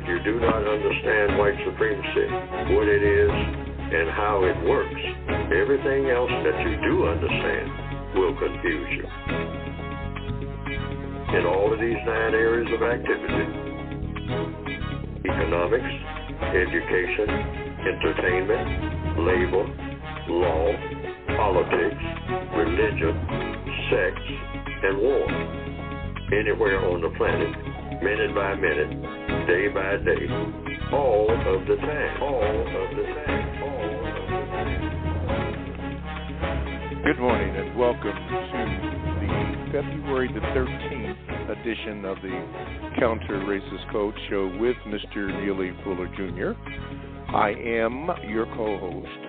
you do not understand white supremacy, what it is, and how it works, everything else that you do understand will confuse you. In all of these 9 areas of activity, economics, education, entertainment, labor, law, politics, religion, sex, and war. Anywhere on the planet, minute by minute, day by day, all of the time, Good morning and welcome to the February the 13th edition of the Counter Racist Code Show with Mr. Neely Fuller Jr. I am your co-host,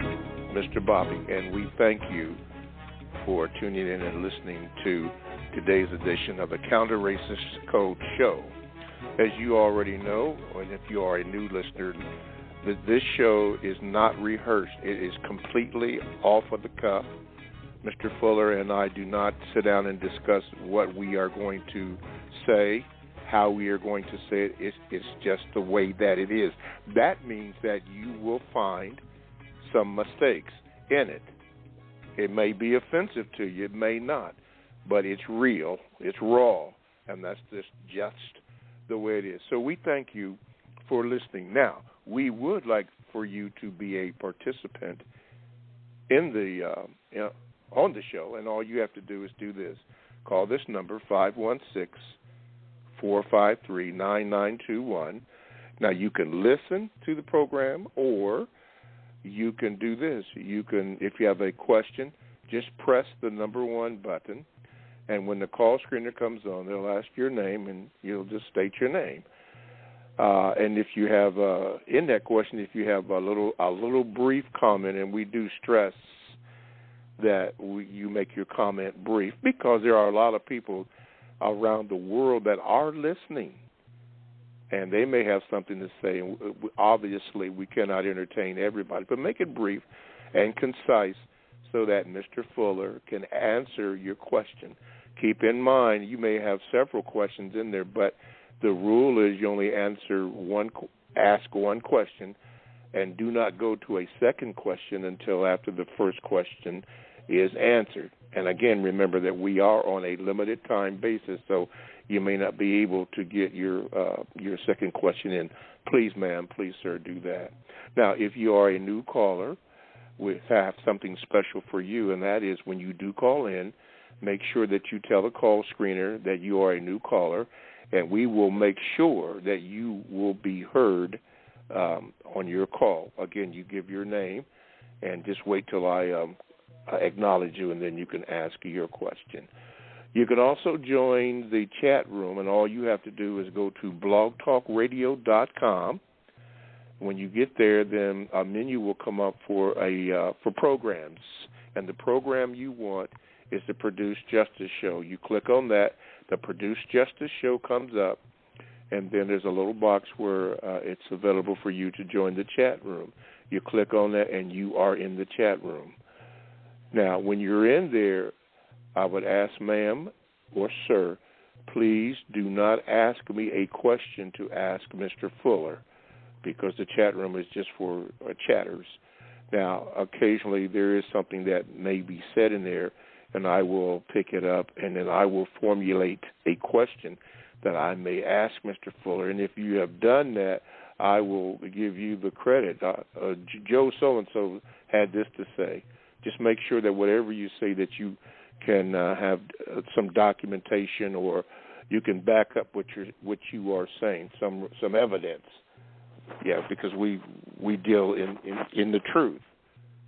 Mr. Bobby, and we thank you for tuning in and listening to today's edition of the Counter Racist Code Show. As you already know, and if you are a new listener, this show is not rehearsed. It is completely off of the cuff. Mr. Fuller and I do not sit down and discuss what we are going to say, how we are going to say it. It's just the way that it is. That means that you will find some mistakes in it. It may be offensive to you, it may not, but it's real, it's raw, and that's just the way it is. So we thank you for listening. Now, we would like for you to be a participant in the on the show, and all you have to do is do this. Call this number, 516-453-9921. Now, you can listen to the program, or you can do this. You can, if you have a question, just press the number 1 button, and when the call screener comes on, they'll ask your name, and you'll just state your name. And if you have, in that question, if you have a little brief comment, and we do stress that you make your comment brief, because there are a lot of people around the world that are listening, and they may have something to say, and obviously we cannot entertain everybody, but make it brief and concise so that Mr. Fuller can answer your question. Keep in mind, you may have several questions in there, but the rule is you only ask one question, and do not go to a second question until after the first question is answered. And again, remember that we are on a limited time basis, so you may not be able to get your second question in. Please, ma'am, please, sir, do that. Now, if you are a new caller, we have something special for you, and that is when you do call in, make sure that you tell the call screener that you are a new caller, and we will make sure that you will be heard on your call. Again, you give your name, and just wait till I acknowledge you, and then you can ask your question. You can also join the chat room, and all you have to do is go to blogtalkradio.com. When you get there, then a menu will come up for programs, and the program you want is the Produce Justice Show. You click on that, the Produce Justice Show comes up, and then there's a little box where it's available for you to join the chat room. You click on that, and you are in the chat room. Now, when you're in there, I would ask, ma'am or sir, please do not ask me a question to ask Mr. Fuller, because the chat room is just for chatters. Now, occasionally there is something that may be said in there, and I will pick it up, and then I will formulate a question that I may ask Mr. Fuller. And if you have done that, I will give you the credit. Joe so-and-so had this to say. Just make sure that whatever you say that you can have some documentation, or you can back up what you are saying, some evidence. Yeah, because we deal in the truth.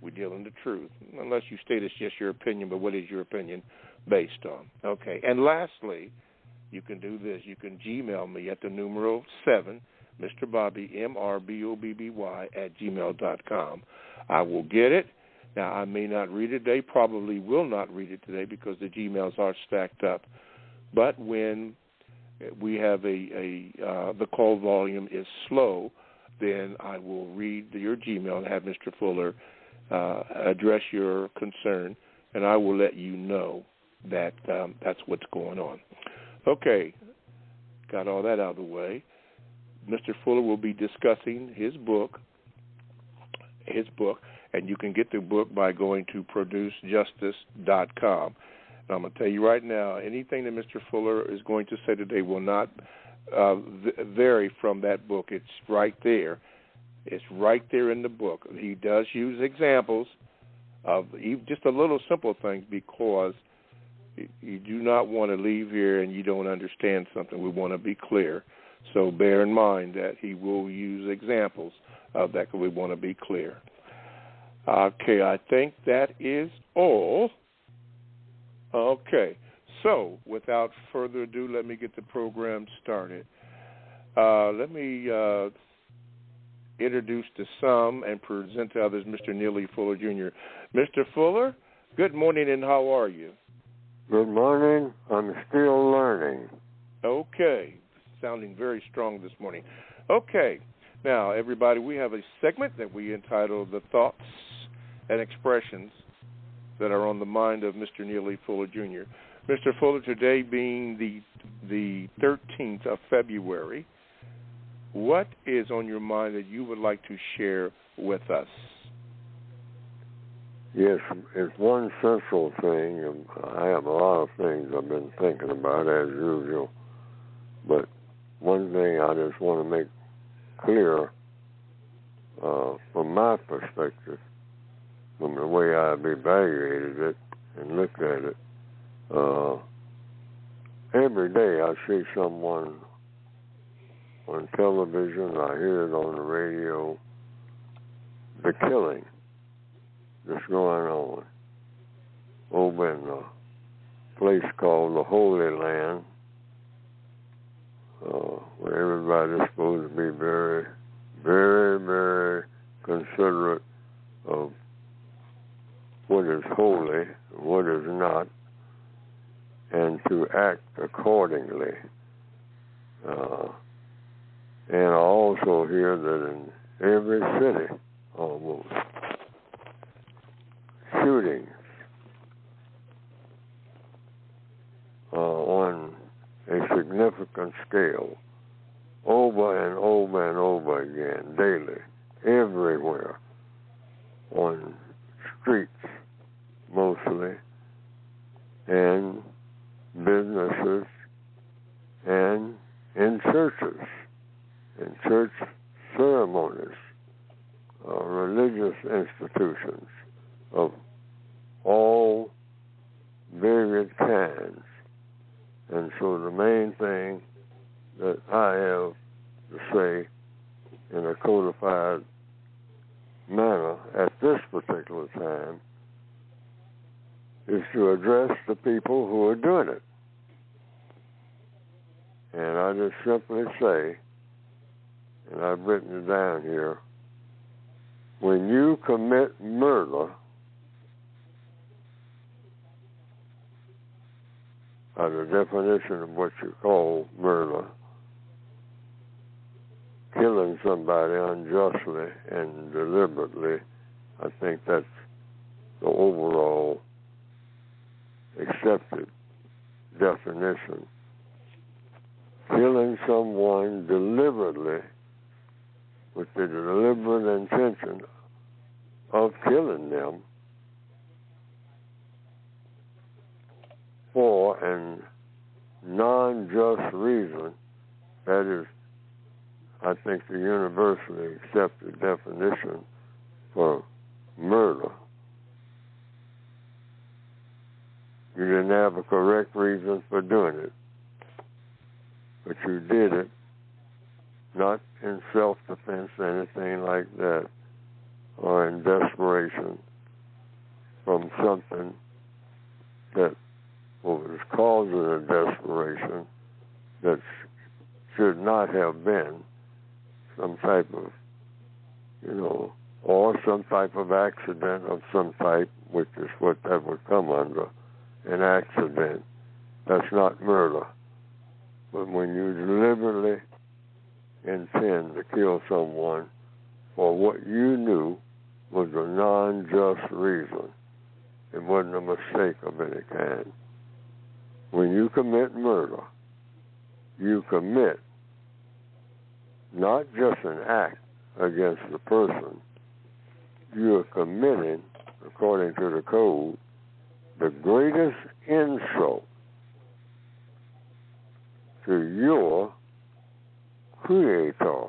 We deal in the truth. Unless you state it's just your opinion, but what is your opinion based on? Okay. And lastly, you can do this. You can Gmail me at the numeral 7, Mr. Bobby, MRBOBBY, @gmail.com. I will get it. Now, I may not read it today, probably will not read it today because the Gmails are stacked up. But when we have the call volume is slow, then I will read your Gmail and have Mr. Fuller address your concern, and I will let you know that that's what's going on. Okay, got all that out of the way. Mr. Fuller will be discussing his book, and you can get the book by going to producejustice.com. And I'm going to tell you right now, anything that Mr. Fuller is going to say today will not vary from that book. It's right there. It's right there in the book. He does use examples of just a little simple things because you do not want to leave here and you don't understand something. We want to be clear. So bear in mind that he will use examples of that because we want to be clear. Okay, I think that is all. Okay, so without further ado, let me get the program started. Let me introduce to some and present to others Mr. Neely Fuller, Jr. Mr. Fuller, good morning, and how are you? Good morning. I'm still learning. Okay, sounding very strong this morning. Okay, now, everybody, we have a segment that we entitle The Thoughts and Expressions that are on the mind of Mr. Neely Fuller, Jr. Mr. Fuller, today being the 13th of February, what is on your mind that you would like to share with us? Yes, it's one central thing, and I have a lot of things I've been thinking about as usual, but one thing I just want to make clear from my perspective, from the way I've evaluated it and looked at it, every day I see someone on television, I hear it on the radio, the killing that's going on over in a place called the Holy Land, where everybody's supposed to be very, very, very considerate of what is holy, what is not, and to act accordingly. And I also hear that in every city, almost, shootings on a significant scale, over and over and over again, daily, everywhere, on streets mostly, and businesses, and in churches, in church ceremonies, religious institutions of all varied kinds. And so the main thing that I have to say in a codified manner at this particular time is to address the people who are doing it. And I just simply say, and I've written it down here, when you commit murder, by the definition of what you call murder, killing somebody unjustly and deliberately, I think that's the overall accepted definition. Killing someone deliberately with the deliberate intention of killing them for a non-just reason, that is, I think, the universally accepted definition for murder. You didn't have a correct reason for doing it, but you did it not in self-defense or anything like that, or in desperation from something that was causing a desperation that should not have been some type of, or some type of accident of some type, which is what that would come under, an accident. That's not murder. But when you deliberately intend to kill someone for what you knew was a non-just reason, it wasn't a mistake of any kind. When you commit murder, you commit not just an act against the person. You are committing, according to the code, the greatest insult to your Creator.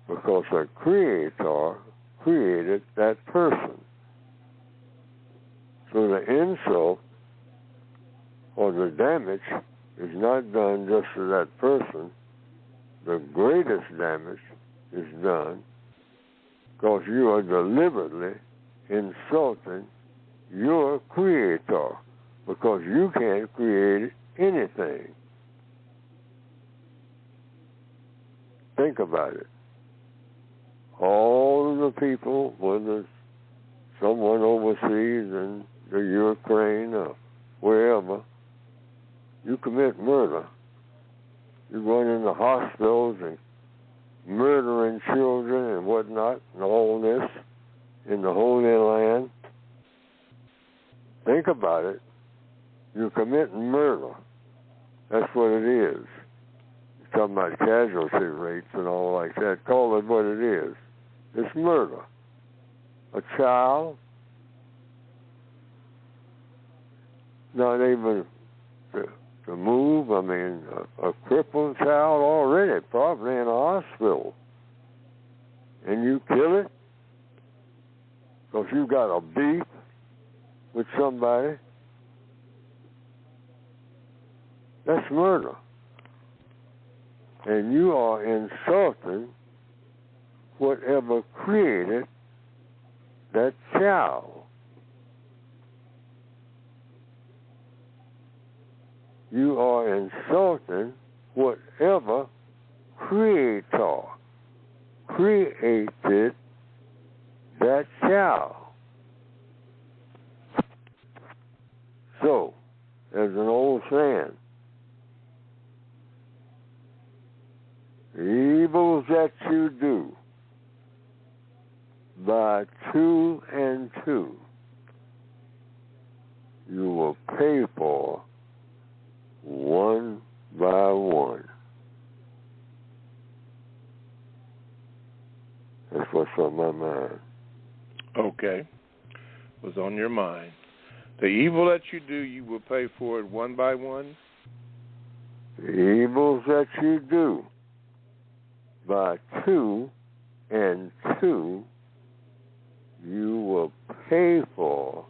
Because the Creator created that person. So the insult or the damage is not done just to that person. The greatest damage is done because you are deliberately insulting your Creator, because you can't create anything. Think about it. All of the people, whether it's someone overseas in the Ukraine or wherever, you commit murder. You're going into hospitals and murdering children and whatnot, and all this in the Holy Land. Think about it. You're committing murder. That's what it is. You're talking about casualty rates and all like that. Call it what it is. It's murder. A child not able to move. I mean, a crippled child already probably in a hospital. And you kill it because you got a beef with somebody. That's murder. And you are insulting whatever created that child. You are insulting whatever Creator created that child. So, there's an old saying, the evils that you do by 2 and 2, you will pay for 1 by 1. That's what's on my mind. Okay. What's on your mind? The evil that you do, you will pay for it 1 by 1? The evils that you do by 2 and 2, you will pay for.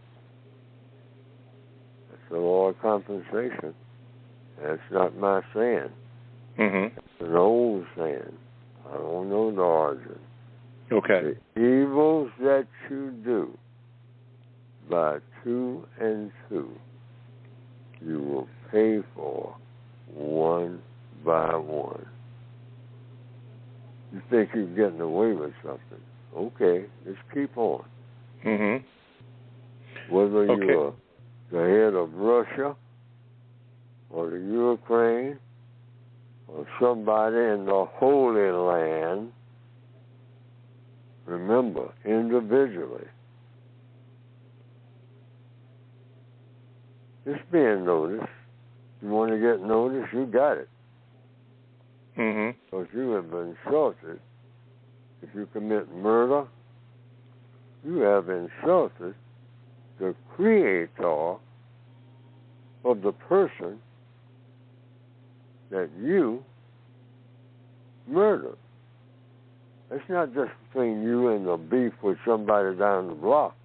That's the law of compensation. That's not my saying. Mm-hmm. It's an old saying. I don't know the origin. Okay. The evils that you do by 2 and 2, you will pay for 1 by 1. You think you're getting away with something. Okay, just keep on. Mm-hmm. Whether you're the head of Russia or the Ukraine or somebody in the Holy Land, remember, individually, it's being noticed. You want to get noticed, you got it. Mm-hmm. Because you have been insulted. If you commit murder, you have insulted the Creator of the person that you murdered. It's not just between you and the beef with somebody down the block.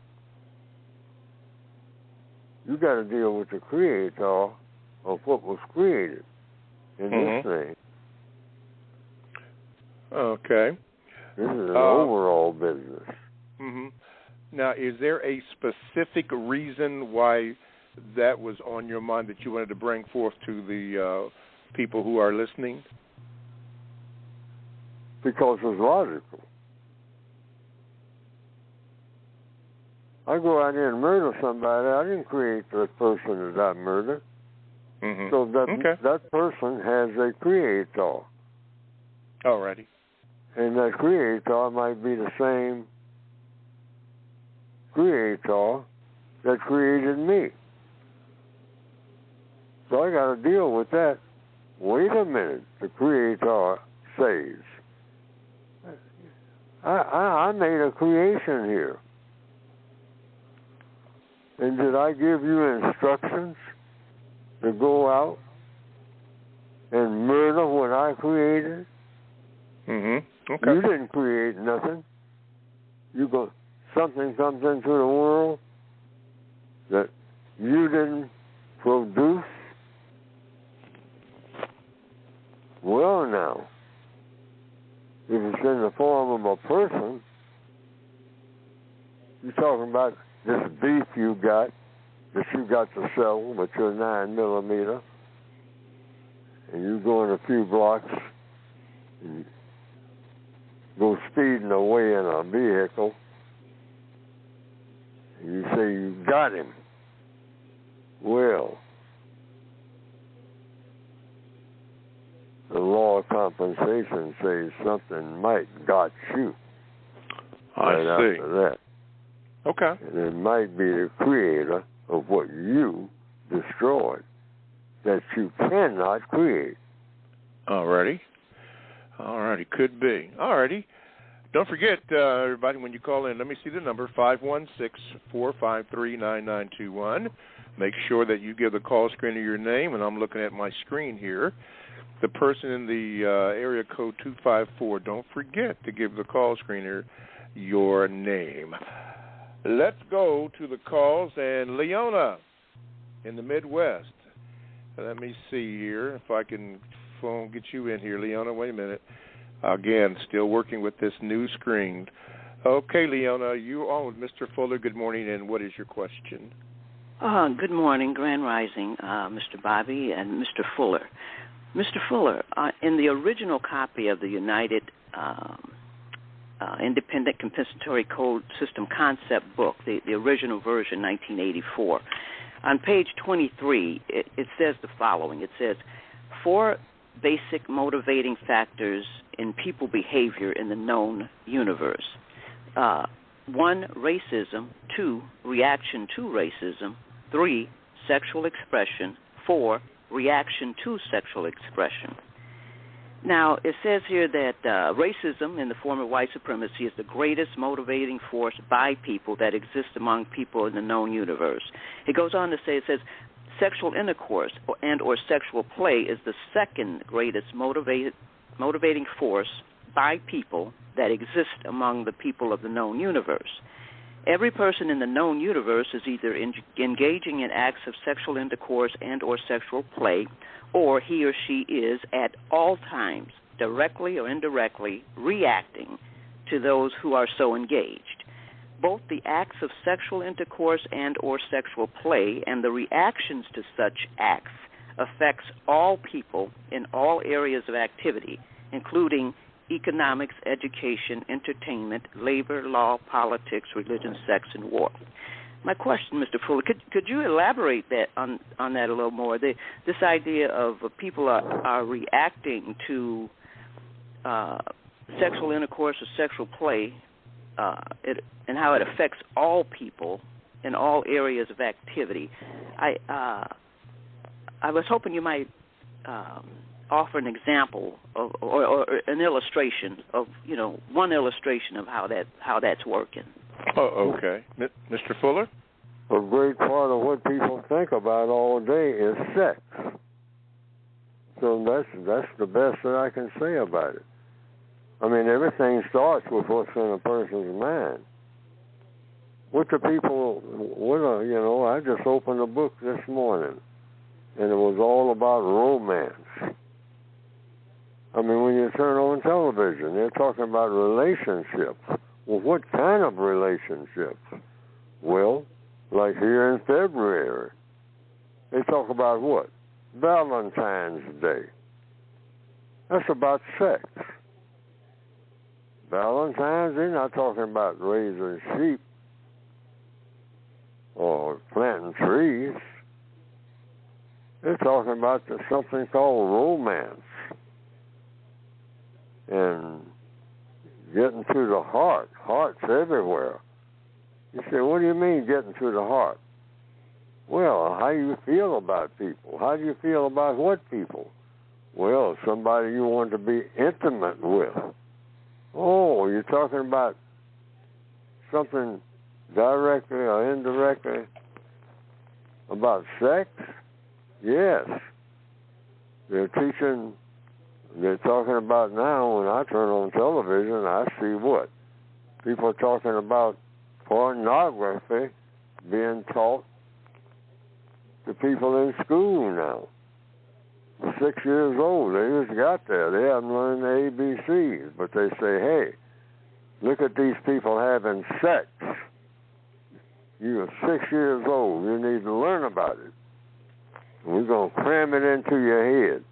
You got to deal with the Creator of what was created in this thing. Okay. This is an overall business. Mm-hmm. Now, is there a specific reason why that was on your mind that you wanted to bring forth to the people who are listening? Because it's logical. I go out here and murder somebody. I didn't create the person that I murdered. Mm-hmm. So that person has a Creator. Alrighty. And that Creator might be the same Creator that created me. So I got to deal with that wait a minute, the Creator says, I made a creation here. And did I give you instructions to go out and murder what I created? Mm-hmm. Okay. You didn't create nothing. Something comes into the world that you didn't produce. Well, now, if it's in the form of a person, you're talking about this beef you got that you got to sell with your 9mm, and you go in a few blocks and go speeding away in a vehicle, and you say you got him. Well, the law of compensation says something might got you. I see. After that. Okay. And it might be the creator of what you destroyed that you cannot create. Alrighty. Could be. Alrighty. Don't forget, everybody, when you call in, let me see the number, 516-453-9921. Make sure that you give the call screener your name, and I'm looking at my screen here. The person in the area code 254, don't forget to give the call screener your name. Let's go to the calls, and Leona in the Midwest. Let me see here if I can get you in here, Leona. Wait a minute. Again, still working with this new screen. Okay, Leona, you are with Mr. Fuller. Good morning, and what is your question? Good morning, Grand Rising, Mr. Bobby and Mr. Fuller. Mr. Fuller, in the original copy of the United Independent Compensatory Code System Concept book, the original version, 1984, on page 23, it says the following. It says, 4 basic motivating factors in people behavior in the known universe. 1, racism. 2, reaction to racism. 3, sexual expression. 4, reaction to sexual expression. Now, it says here that racism in the form of white supremacy is the greatest motivating force by people that exists among people in the known universe. It goes on to say, it says, sexual intercourse and or sexual play is the second greatest motivating force by people that exist among the people of the known universe. Every person in the known universe is either engaging in acts of sexual intercourse and or sexual play, or he or she is at all times, directly or indirectly, reacting to those who are so engaged. Both the acts of sexual intercourse and or sexual play and the reactions to such acts affects all people in all areas of activity, including economics, education, entertainment, labor, law, politics, religion, sex, and war. My question, Mr. Fuller, could you elaborate that on that a little more? This idea of people are reacting to sexual intercourse or sexual play, and how it affects all people in all areas of activity. I was hoping you might offer an example of, or an illustration of, one illustration of how that's working. Oh, okay. Mr. Fuller? A great part of what people think about all day is sex. So that's the best that I can say about it. I mean, everything starts with what's in a person's mind. What the people, I just opened a book this morning, and it was all about romance. I mean, when you turn on television, they're talking about relationships. Well, what kind of relationships? Well, like here in February, they talk about what? Valentine's Day. That's about sex. Valentine's, they're not talking about raising sheep or planting trees. They're talking about something called romance and getting to the heart. Heart's everywhere. You say, what do you mean getting to the heart? Well, how do you feel about people? How do you feel about what people? Well, somebody you want to be intimate with. Oh, you're talking about something directly or indirectly about sex? Yes. They're talking about now, when I turn on television, I see what? People are talking about pornography being taught to people in school now. 6 years old, they just got there. They haven't learned the ABCs, but they say, hey, look at these people having sex. You are 6 years old. You need to learn about it. And we're going to cram it into your head.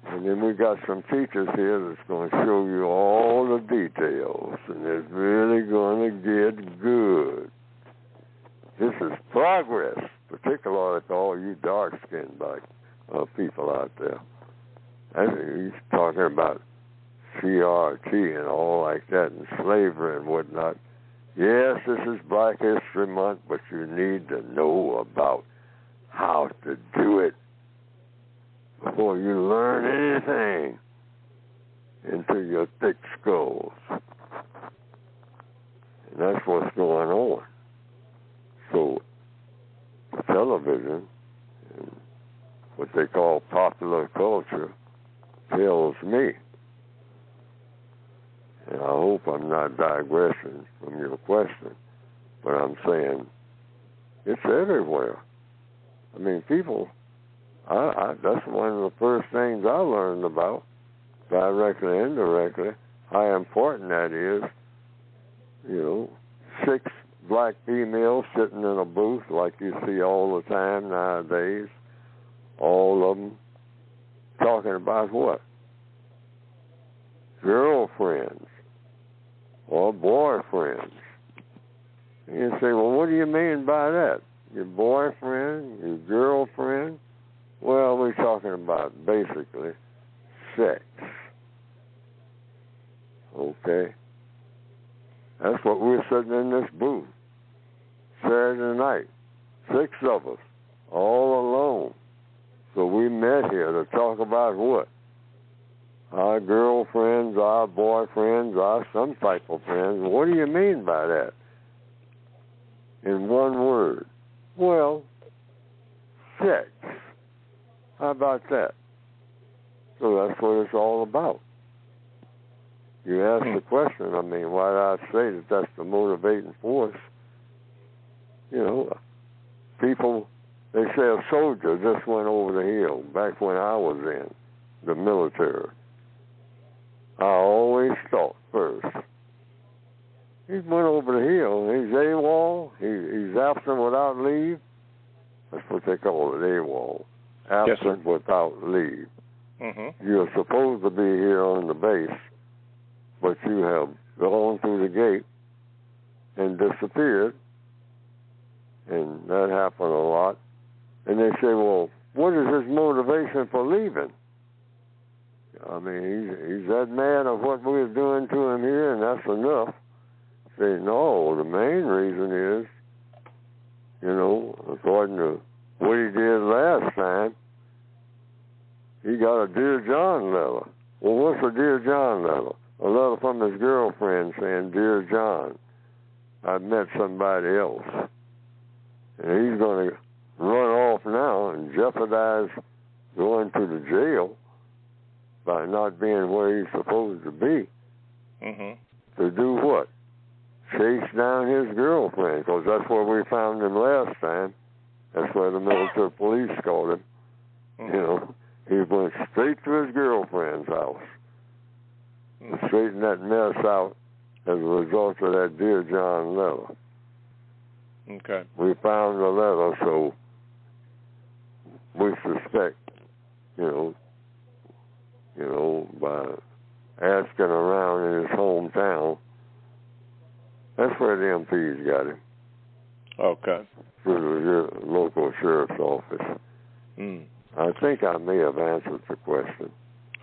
And then we got some teachers here that's going to show you all the details, and it's really going to get good. This is progress, particularly to all you dark-skinned people out there. He's talking about CRT and all like that, and slavery and whatnot. Yes, this is Black History Month, but you need to know about how to do it before you learn anything into your thick skulls. And that's what's going on. So, the television, and what they call popular culture, tells me, and I hope I'm not digressing from your question, but I'm saying it's everywhere. I mean, people, that's one of the first things I learned about, directly and indirectly, how important that is. 6 black females sitting in a booth like you see all the time nowadays, all of them talking about what? Girlfriends or boyfriends. And you say, well, what do you mean by that? Your boyfriend, your girlfriend? Well, we're talking about basically sex. Okay? That's what we're sitting in this booth Saturday night. 6 of us, all alone. So we met here to talk about what? Our girlfriends, our boyfriends, our some type of friends. What do you mean by that? In one word. Well, sex. How about that? So that's what it's all about. You ask the question, I mean, why do I say that that's the motivating force? People, they say a soldier just went over the hill back when I was in the military. I always thought first, he went over the hill, he's AWOL, he's absent without leave. That's what they call it, AWOL. Absent without leave. Mm-hmm. You're supposed to be here on the base, but you have gone through the gate and disappeared, and that happened a lot. And they say, well, what is his motivation for leaving? I mean, he's that mad of what we're doing to him here, and that's enough. Say, no, the main reason is, according to what he did last time, he got a Dear John letter. Well, what's a Dear John letter? A letter from his girlfriend saying, Dear John, I've met somebody else. And he's going to run off now and jeopardize going to the jail by not being where he's supposed to be. Mm-hmm. To do what? Chase down his girlfriend, because that's where we found him last time. That's where the military police caught him. Mm-hmm. He went straight to his girlfriend's house. Mm-hmm. Straightened that mess out as a result of that Dear John letter. Okay. We found the letter, so we suspect, by asking around in his hometown, that's where the MPs got him. Okay. Through the local sheriff's office. Mm. I think I may have answered the question.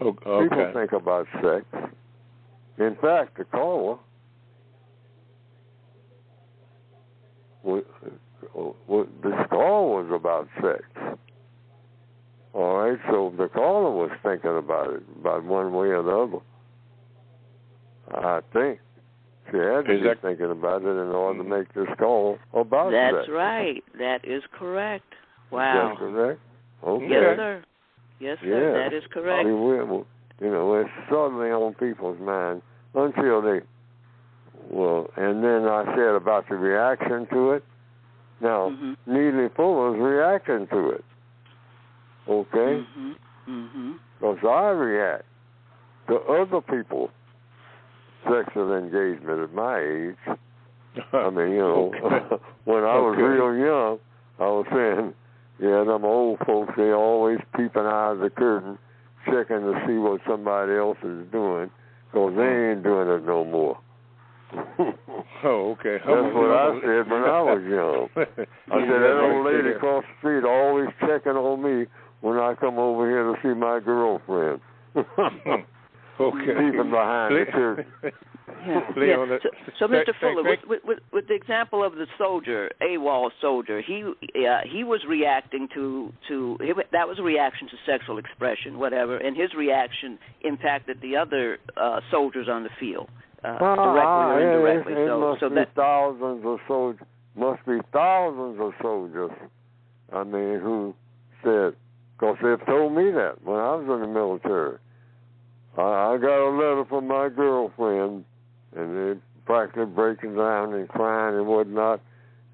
Okay. People think about sex. In fact, the caller, this call was about sex. All right, so the caller thinking about it, about one way or the other. I think she had to be thinking about it in order to make this call about that. That's right. That is correct. Wow. Is that correct? Okay. Yes, sir. Yes, sir. Yeah. That is correct. It's suddenly on people's minds until they, and then I said about the reaction to it. Now, Neely Fuller's reacting to it. Okay? Because I react to other people's sexual engagement at my age. I mean, when I was real young, I was saying, them old folks, they always peeping out of the curtain, checking to see what somebody else is doing, because they ain't doing it no more. Okay. That's what I said when I was young. I said, that old lady across the street always checking on me when I come over here to see my girlfriend. Peeping behind the curtain. Yeah. So Mr. Fuller, with the example of the soldier, AWOL soldier, he was reacting to that was a reaction to sexual expression, whatever, and his reaction impacted the other soldiers on the field, directly or indirectly. Must be thousands of soldiers. I mean, who said, because they've told me that when I was in the military. I got a letter from my girlfriend, and they practically breaking down and crying and whatnot,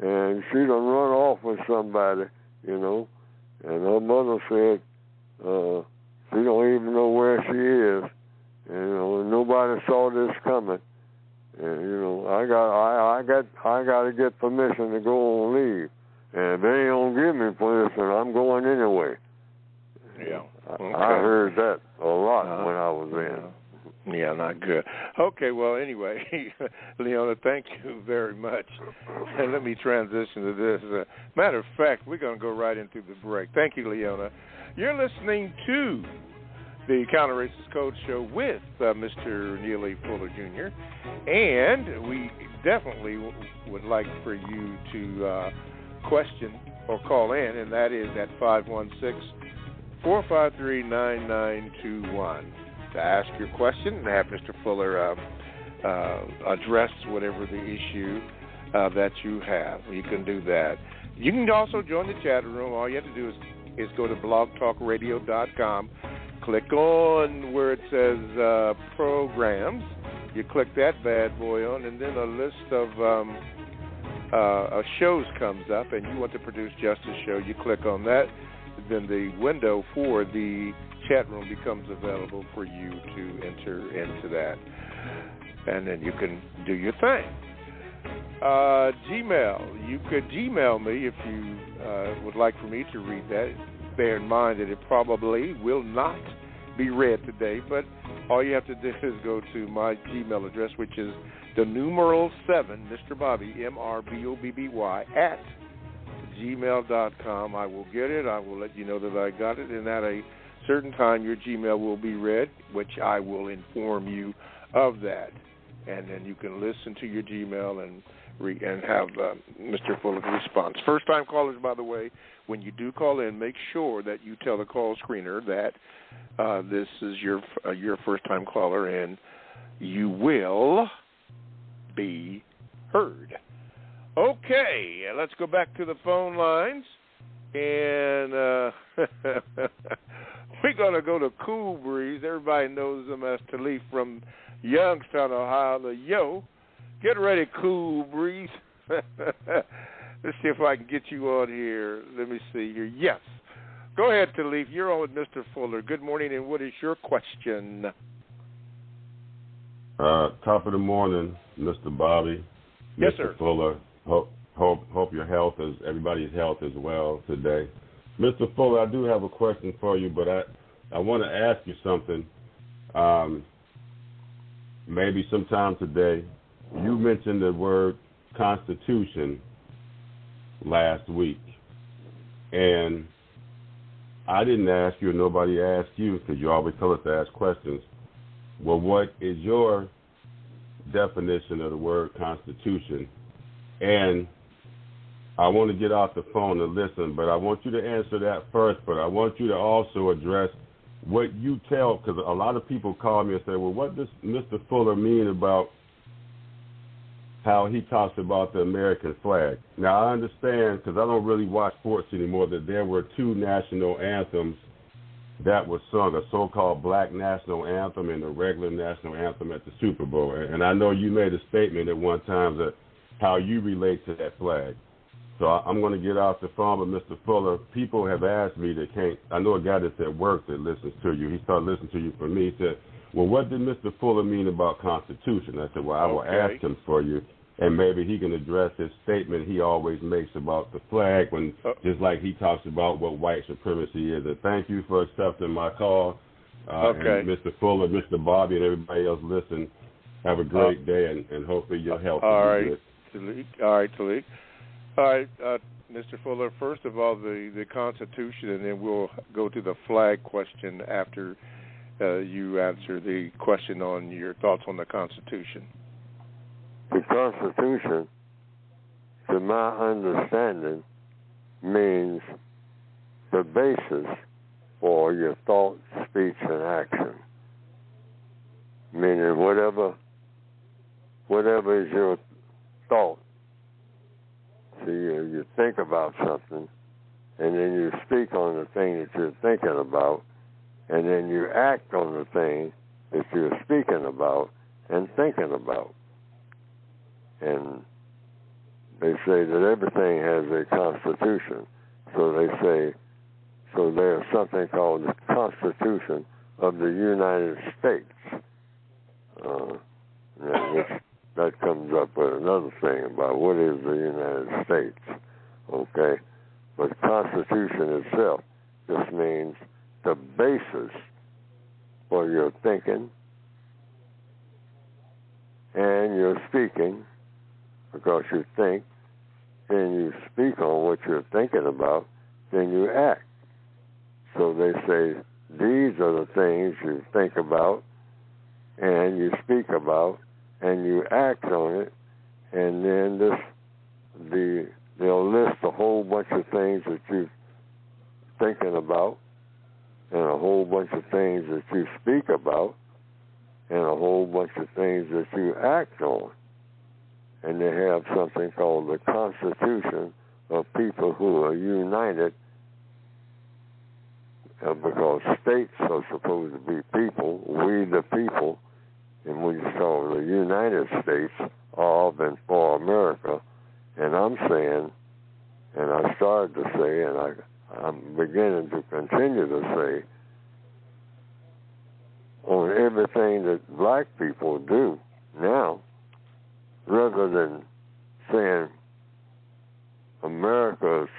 and she done run off with somebody, and her mother said she don't even know where she is, and nobody saw this coming, and I got to get permission to go on leave, and if they ain't gonna give me permission, I'm going anyway. Yeah. Okay. I heard that a lot when I was in. Yeah, not good. Okay, well, anyway, Leona, thank you very much. And let me transition to this. Matter of fact, we're going to go right into the break. Thank you, Leona. You're listening to the Counter Racist Code Show with Mr. Neely Fuller Jr., and we definitely would like for you to question or call in, and that is at 516-453-9921 to ask your question and have Mr. Fuller address whatever the issue that you have. You can do that. You can also join the chat room. All you have to do is go to blogtalkradio.com, click on where it says programs. You click that bad boy on, and then a list of shows comes up, and you want to produce just a show. You click on that. Then the window for the chat room becomes available for you to enter into that. And then you can do your thing. Gmail. You could Gmail me if you would like for me to read that. Bear in mind that it probably will not be read today, but all you have to do is go to my Gmail address, which is the numeral 7, Mr. Bobby, MRBOBBY, at gmail.com. I will get it. I will let you know that I got it, and at a certain time your Gmail will be read, which I will inform you of that. And then you can listen to your Gmail and have Mr. Fuller's response. First-time callers, by the way, when you do call in, make sure that you tell the call screener that this is your first-time caller, and you will be heard. Okay, let's go back to the phone lines, and we're going to go to Cool Breeze. Everybody knows him as Talif from Youngstown, Ohio. Yo, get ready, Cool Breeze. Let's see if I can get you on here. Let me see here. Yes. Go ahead, Talif. You're on with Mr. Fuller. Good morning, and what is your question? Top of the morning, Mr. Bobby. Yes, Mr. sir. Fuller. Hope your health is, everybody's health is well today. Mr. Fuller, I do have a question for you, but I want to ask you something. Maybe sometime today. You mentioned the word Constitution last week, and I didn't ask you, and nobody asked you, because you always tell us to ask questions. Well, what is your definition of the word Constitution? And I want to get off the phone and listen, but I want you to answer that first, but I want you to also address what you tell, because a lot of people call me and say, well, what does Mr. Fuller mean about how he talks about the American flag? Now, I understand, because I don't really watch sports anymore, that there were two national anthems that were sung, a so-called black national anthem and a regular national anthem at the Super Bowl. And I know you made a statement at one time that how you relate to that flag. So I'm going to get off the phone with Mr. Fuller. People have asked me, I know a guy that's at work that listens to you. He started listening to you from me. He said, well, what did Mr. Fuller mean about Constitution? I said, well, I will ask him for you, and maybe he can address his statement he always makes about the flag, when just like he talks about what white supremacy is. And thank you for accepting my call. And Mr. Fuller, Mr. Bobby, and everybody else listen. Have a great day, and hopefully your health will be good. All right, Talik. All right, Mr. Fuller, first of all, the Constitution, and then we'll go to the flag question after you answer the question on your thoughts on the Constitution. The Constitution, to my understanding, means the basis for your thought, speech, and action. Meaning whatever is your thought. So you think about something, and then you speak on the thing that you're thinking about, and then you act on the thing that you're speaking about and thinking about. And they say that everything has a constitution. So they say, so there's something called the Constitution of the United States. That comes up with another thing about what is the United States, okay? But the Constitution itself just means the basis for your thinking and your speaking, because you think, then you speak on what you're thinking about, then you act. So they say these are the things you think about and you speak about, and you act on it, and then they'll list a whole bunch of things that you're thinking about, and a whole bunch of things that you speak about, and a whole bunch of things that you act on. And they have something called the Constitution of people who are united, because states are supposed to be people, we the people, and we saw the United States of and for America. And I'm saying, and I started to say, and I'm beginning to continue to say, on everything that black people do now, rather than saying America's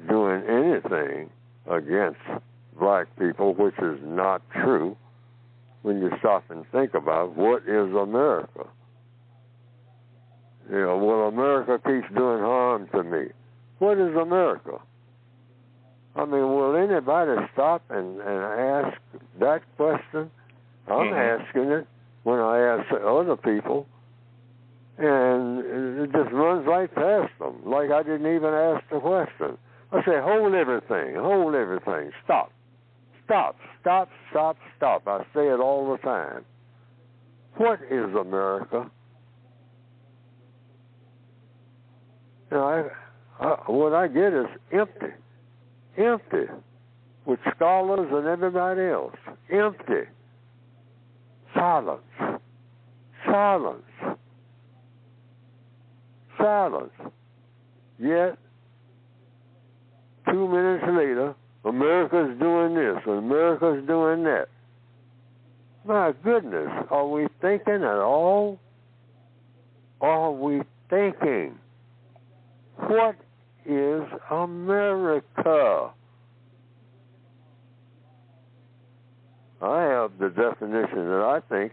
doing anything against black people, which is not true, when you stop and think about what is America. You know, well, America keeps doing harm to me. What is America? I mean, will anybody stop and ask that question? I'm asking it when I ask other people, and it just runs right past them, like I didn't even ask the question. I say, hold everything, stop. Stop. I say it all the time. What is America? You know, what I get is empty, with scholars and everybody else. Empty. Silence. Yet, 2 minutes later, America's doing this, America's doing that. My goodness, are we thinking at all? Are we thinking? What is America? I have the definition that I think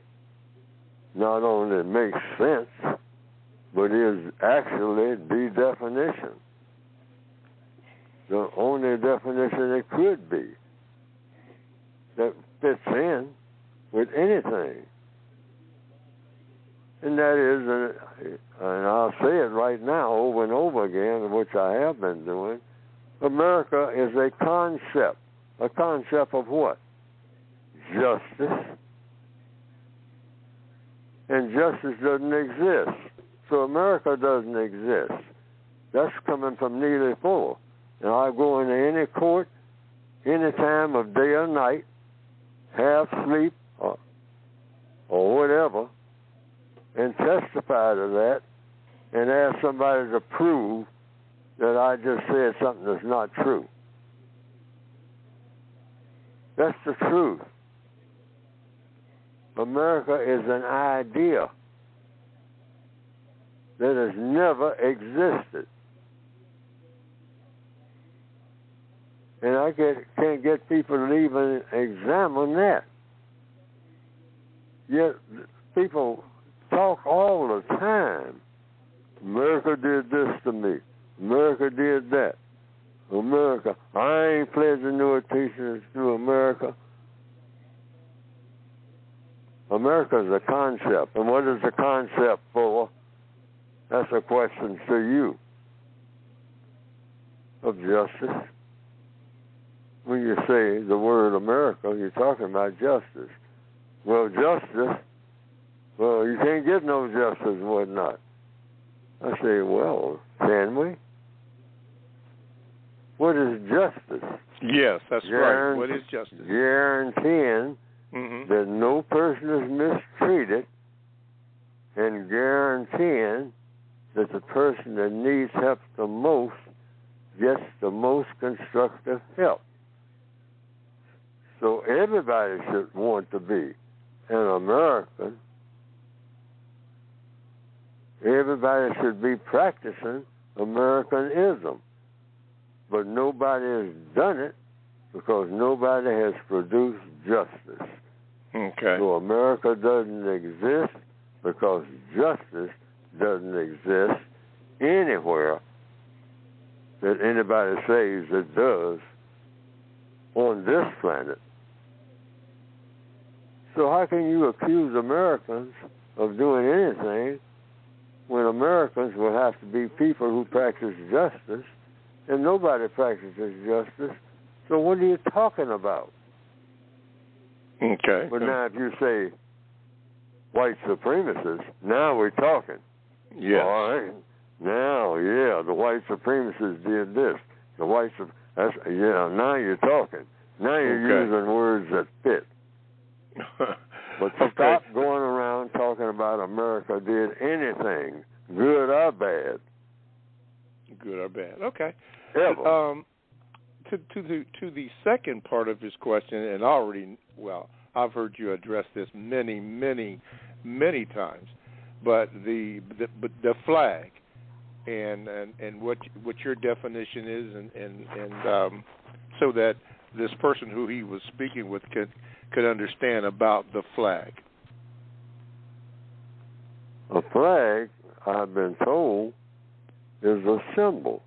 not only makes sense, but is actually the definition. The only definition it could be that fits in with anything. And that is, and I'll say it right now over and over again, which I have been doing, America is a concept. A concept of what? justice, and justice doesn't exist. So America doesn't exist. That's coming from Neely Fuller. And I go into any court, any time of day or night, half sleep or whatever, and testify to that and ask somebody to prove that I just said something that's not true. That's the truth. America is an idea that has never existed. And I can't get people to even examine that. Yet people talk all the time. America did this to me. America did that. America. I ain't pledging no allegiance to America. America is a concept. And what is a concept for? That's a question to you. Of justice. When you say the word America, you're talking about justice. Well, justice, well, you can't get no justice and whatnot. I say, well, can we? What is justice? Yes, that's right. What is justice? Guaranteeing that no person is mistreated and guaranteeing that the person that needs help the most gets the most constructive help. So everybody should want to be an American. Everybody should be practicing Americanism. But nobody has done it because nobody has produced justice. Okay. So America doesn't exist because justice doesn't exist anywhere that anybody says it does on this planet. So how can you accuse Americans of doing anything when Americans will have to be people who practice justice, and nobody practices justice? So what are you talking about? Okay. But now if you say white supremacists, now we're talking. Yes. All right. Now, yeah, the white supremacists did this. Now you're talking. Now you're using words that fit. But stop going around talking about America did anything, good or bad. Good or bad. Okay. Ever. To the second part of his question, and I've heard you address this many, many, many times, but the flag and what your definition is, and so that this person who he was speaking with could understand about the flag. A flag, I've been told, is a symbol.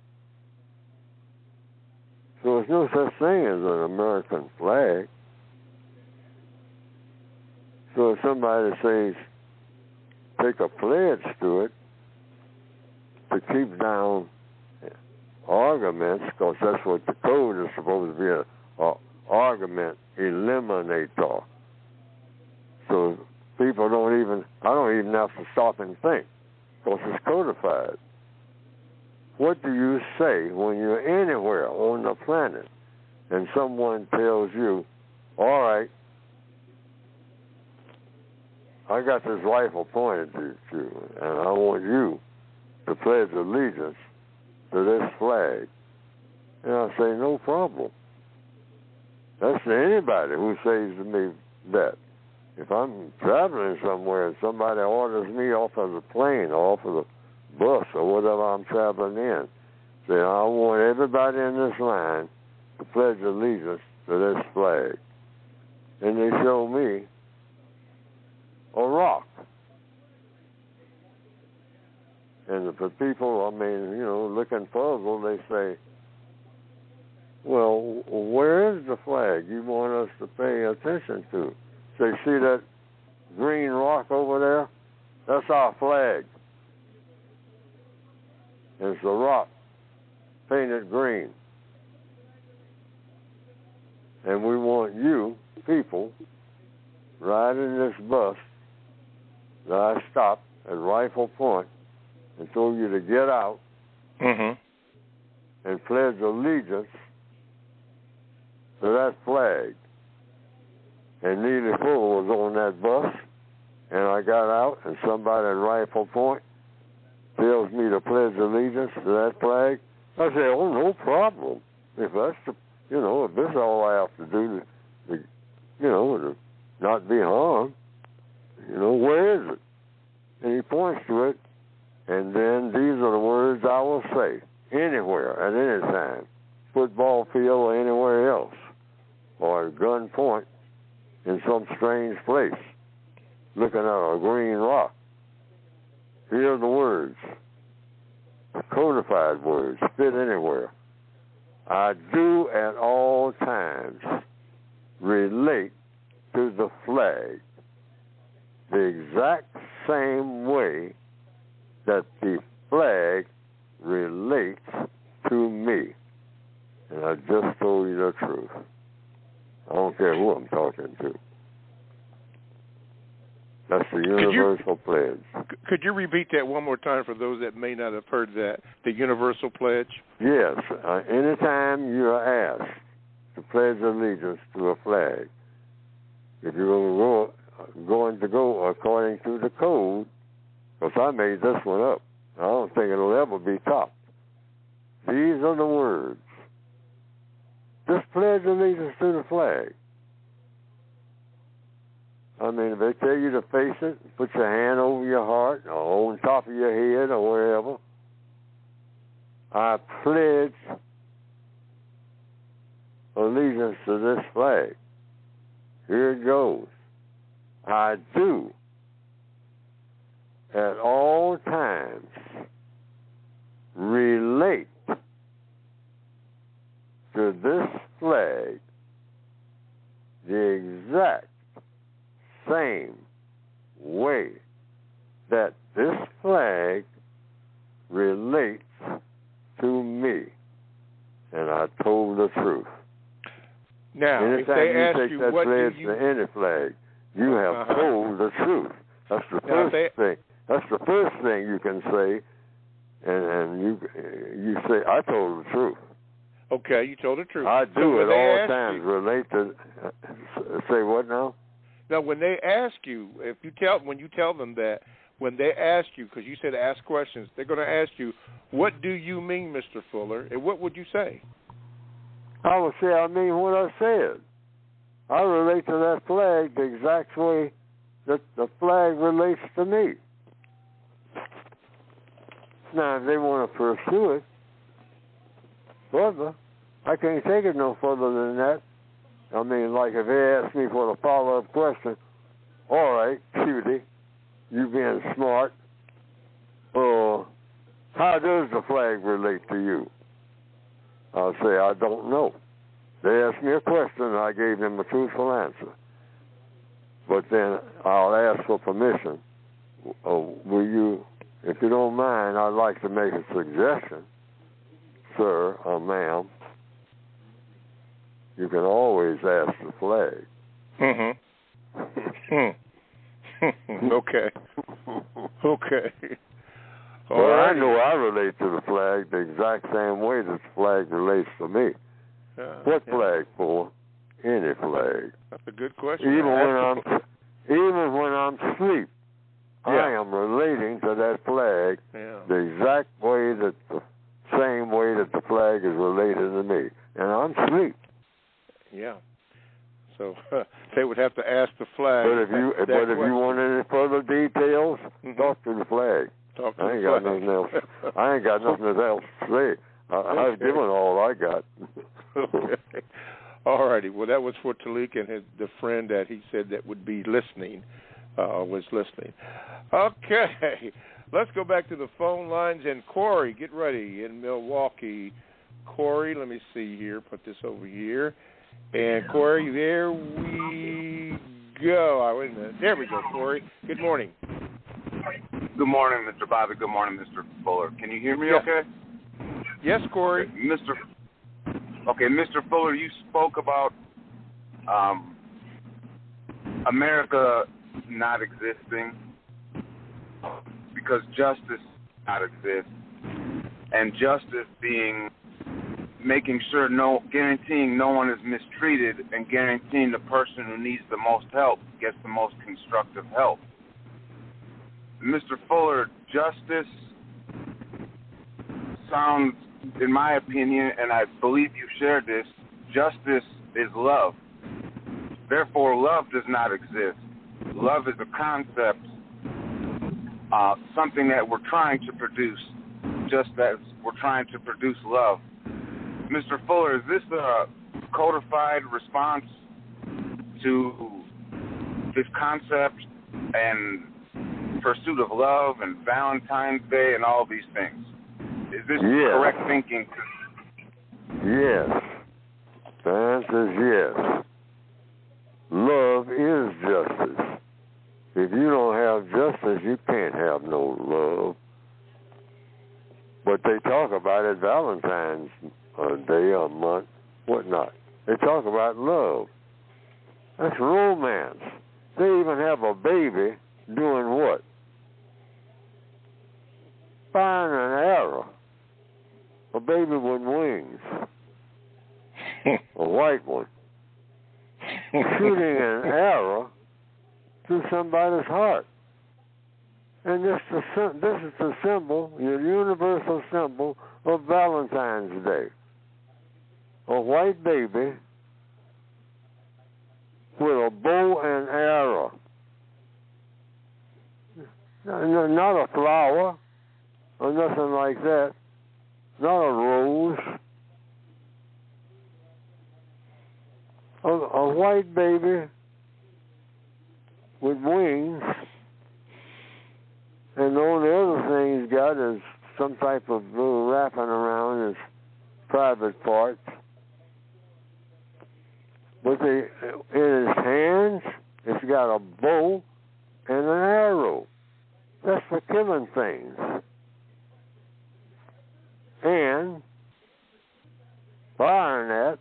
So there's no such thing as an American flag. So if somebody says, take a pledge to it to keep down arguments, because that's what the code is supposed to be, an argument eliminator. So people I don't even have to stop and think, because it's codified. What do you say when you're anywhere on the planet and someone tells you, all right, I got this rifle pointed at you, and I want you to pledge allegiance to this flag? And I say, no problem. That's to anybody who says to me that. If I'm traveling somewhere and somebody orders me off of the plane or off of the bus or whatever I'm traveling in, say, I want everybody in this line to pledge allegiance to this flag. And they show me a rock. And for people, looking puzzled, they say, well, where is the flag you want us to pay attention to? So you see that green rock over there? That's our flag. It's a rock painted green. And we want you, people, riding this bus that I stopped at Rifle Point and told you to get out and pledge allegiance to that flag. And Neely was on that bus, and I got out, and somebody at Rifle Point tells me to pledge allegiance to that flag. I say, oh, no problem. If that's the, if this is all I have to do to not be harmed, where is it? And he points to it, and then these are the words I will say anywhere, at any time, football field or anywhere else, or at gunpoint in some strange place, looking at a green rock. Here are the words, codified words, fit anywhere. I do at all times relate to the flag the exact same way that the flag relates to me. And I just told you the truth. I don't care who I'm talking to. That's the universal pledge. Could you repeat that one more time for those that may not have heard that? The universal pledge? Yes. Anytime you are asked to pledge allegiance to a flag, if you're going to go according to the code, because I made this one up, I don't think it'll ever be topped. These are the words. Just pledge allegiance to the flag. I mean, if they tell you to face it, put your hand over your heart or on top of your head or wherever. I pledge allegiance to this flag. Here it goes. I do at all times relate to this flag the exact same way that this flag relates to me. And I told the truth. Now, anytime if they ask you that what pledge do you... to any flag, you have told the truth. That's the first thing. That's the first thing you can say, and you say, I told the truth. Okay, you told the truth. I do at all times relate to. Say what now? Now, when they ask you, when you tell them that, when they ask you, because you said ask questions, they're going to ask you, what do you mean, Mr. Fuller? And what would you say? I would say I mean what I said. I relate to that flag the exact way that the flag relates to me. Now, if they want to pursue it further, I can't take it no further than that. I mean, like if they ask me for the follow-up question, all right, cutie, you being smart, how does the flag relate to you? I'll say, I don't know. They asked me a question, and I gave them a truthful answer. But then I'll ask for permission. Will you, if you don't mind, I'd like to make a suggestion, sir or ma'am. You can always ask the flag. Okay. Okay. Well, I know I relate to the flag the exact same way that the flag relates to me. What flag for? Any flag. That's a good question. Even when I'm asleep, I am relating to that flag the exact way that the same way that the flag is related to me, and I'm asleep. Yeah. So they would have to ask the flag. But if you want any further details, talk to the flag. I ain't got nothing else. I ain't got nothing else to say. I've given all I got. Okay. All righty. Well, that was for Talik and the friend that he said that would be listening, was listening. Okay. Let's go back to the phone lines. And Corey, get ready in Milwaukee. Corey, let me see here. Put this over here. And Corey, there we go. Wait a minute. There we go, Corey. Good morning. Good morning, Mr. Bobby. Good morning, Mr. Fuller. Can you hear me okay? Yes, Corey. Okay, Mr. Fuller, you spoke about America not existing because justice not exist, and justice being making sure guaranteeing no one is mistreated and guaranteeing the person who needs the most help gets the most constructive help. Mr. Fuller, justice sounds, in my opinion, and I believe you share this, justice is love. Therefore, love does not exist. Love is a concept, something that we're trying to produce, just as we're trying to produce love. Mr. Fuller, is this a codified response to this concept and pursuit of love and Valentine's Day and all these things? Is this correct thinking? Yes. The answer is yes. Love is justice. If you don't have justice, you can't have no love. But they talk about it Valentine's Day or month, whatnot. They talk about love. That's romance. They even have a baby doing what? Firing an arrow. A baby with wings. A white one. Shooting an arrow through somebody's heart. And this is the symbol, the universal symbol of Valentine's Day. A white baby with a bow and arrow. Not a flower or nothing like that. Not a rose. A white baby with wings. And the only other thing he's got is some type of little wrapping around his private parts. But in his hands, it's got a bow and an arrow. That's for killing things. And firing at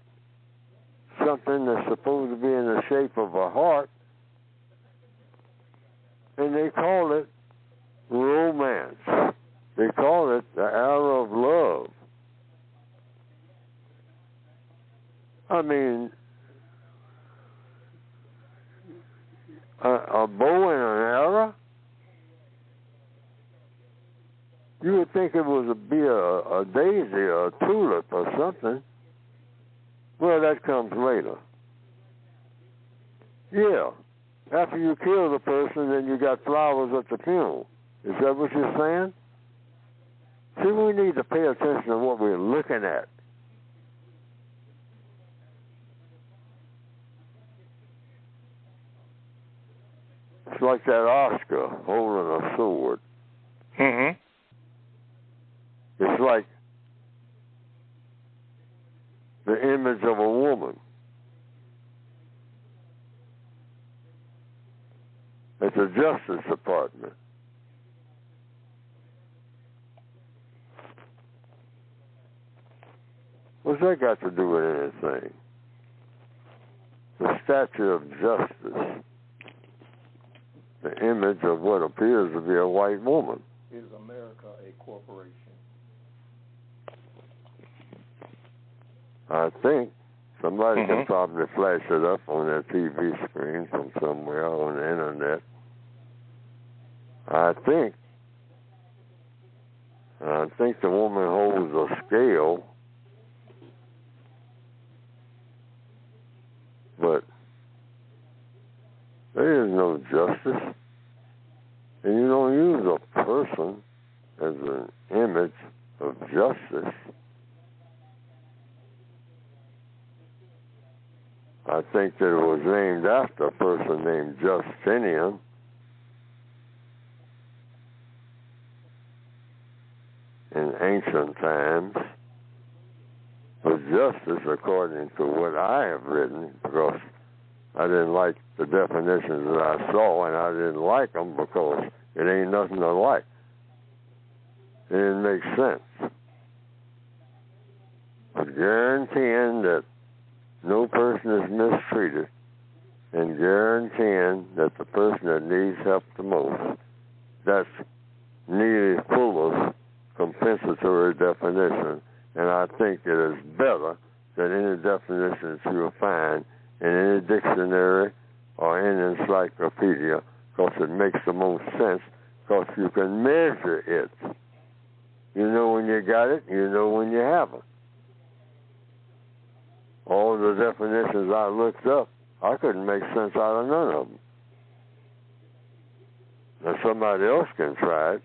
something that's supposed to be in the shape of a heart, and they call it romance. They call it the arrow of love. I mean, a bow and an arrow? You would think it would be a daisy or a tulip or something. Well, that comes later. Yeah. After you kill the person, then you got flowers at the funeral. Is that what you're saying? See, we need to pay attention to what we're looking at. It's like that Oscar holding a sword. Mm-hmm. It's like the image of a woman. It's the Justice Department. What's that got to do with anything? The statue of justice, the image of what appears to be a white woman. Is America a corporation? I think somebody can probably flash it up on their TV screen from somewhere on the internet. I think the woman holds a scale, but there is no justice. And you don't use a person as an image of justice. I think that it was named after a person named Justinian. In ancient times. But justice, according to what I have written, because I didn't like the definitions that I saw, and I didn't like them because it ain't nothing to like. It didn't make sense. But guaranteeing that no person is mistreated and guaranteeing that the person that needs help the most, that's Neely Fuller's compensatory definition, and I think it is better than any definition that you'll find in any dictionary or any encyclopedia, because it makes the most sense, because you can measure it. You know when you got it, you know when you haven't. All the definitions I looked up, I couldn't make sense out of none of them. Now somebody else can try it,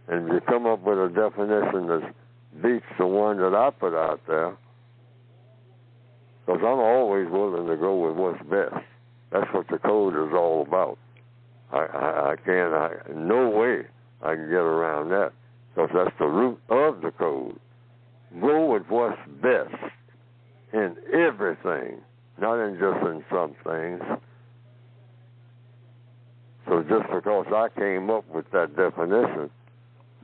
and if you come up with a definition that beats the one that I put out there, because I'm always willing to go with what's best. That's what the code is all about. No way I can get around that, because that's the root of the code. Go with what's best in everything, not in just in some things. So just because I came up with that definition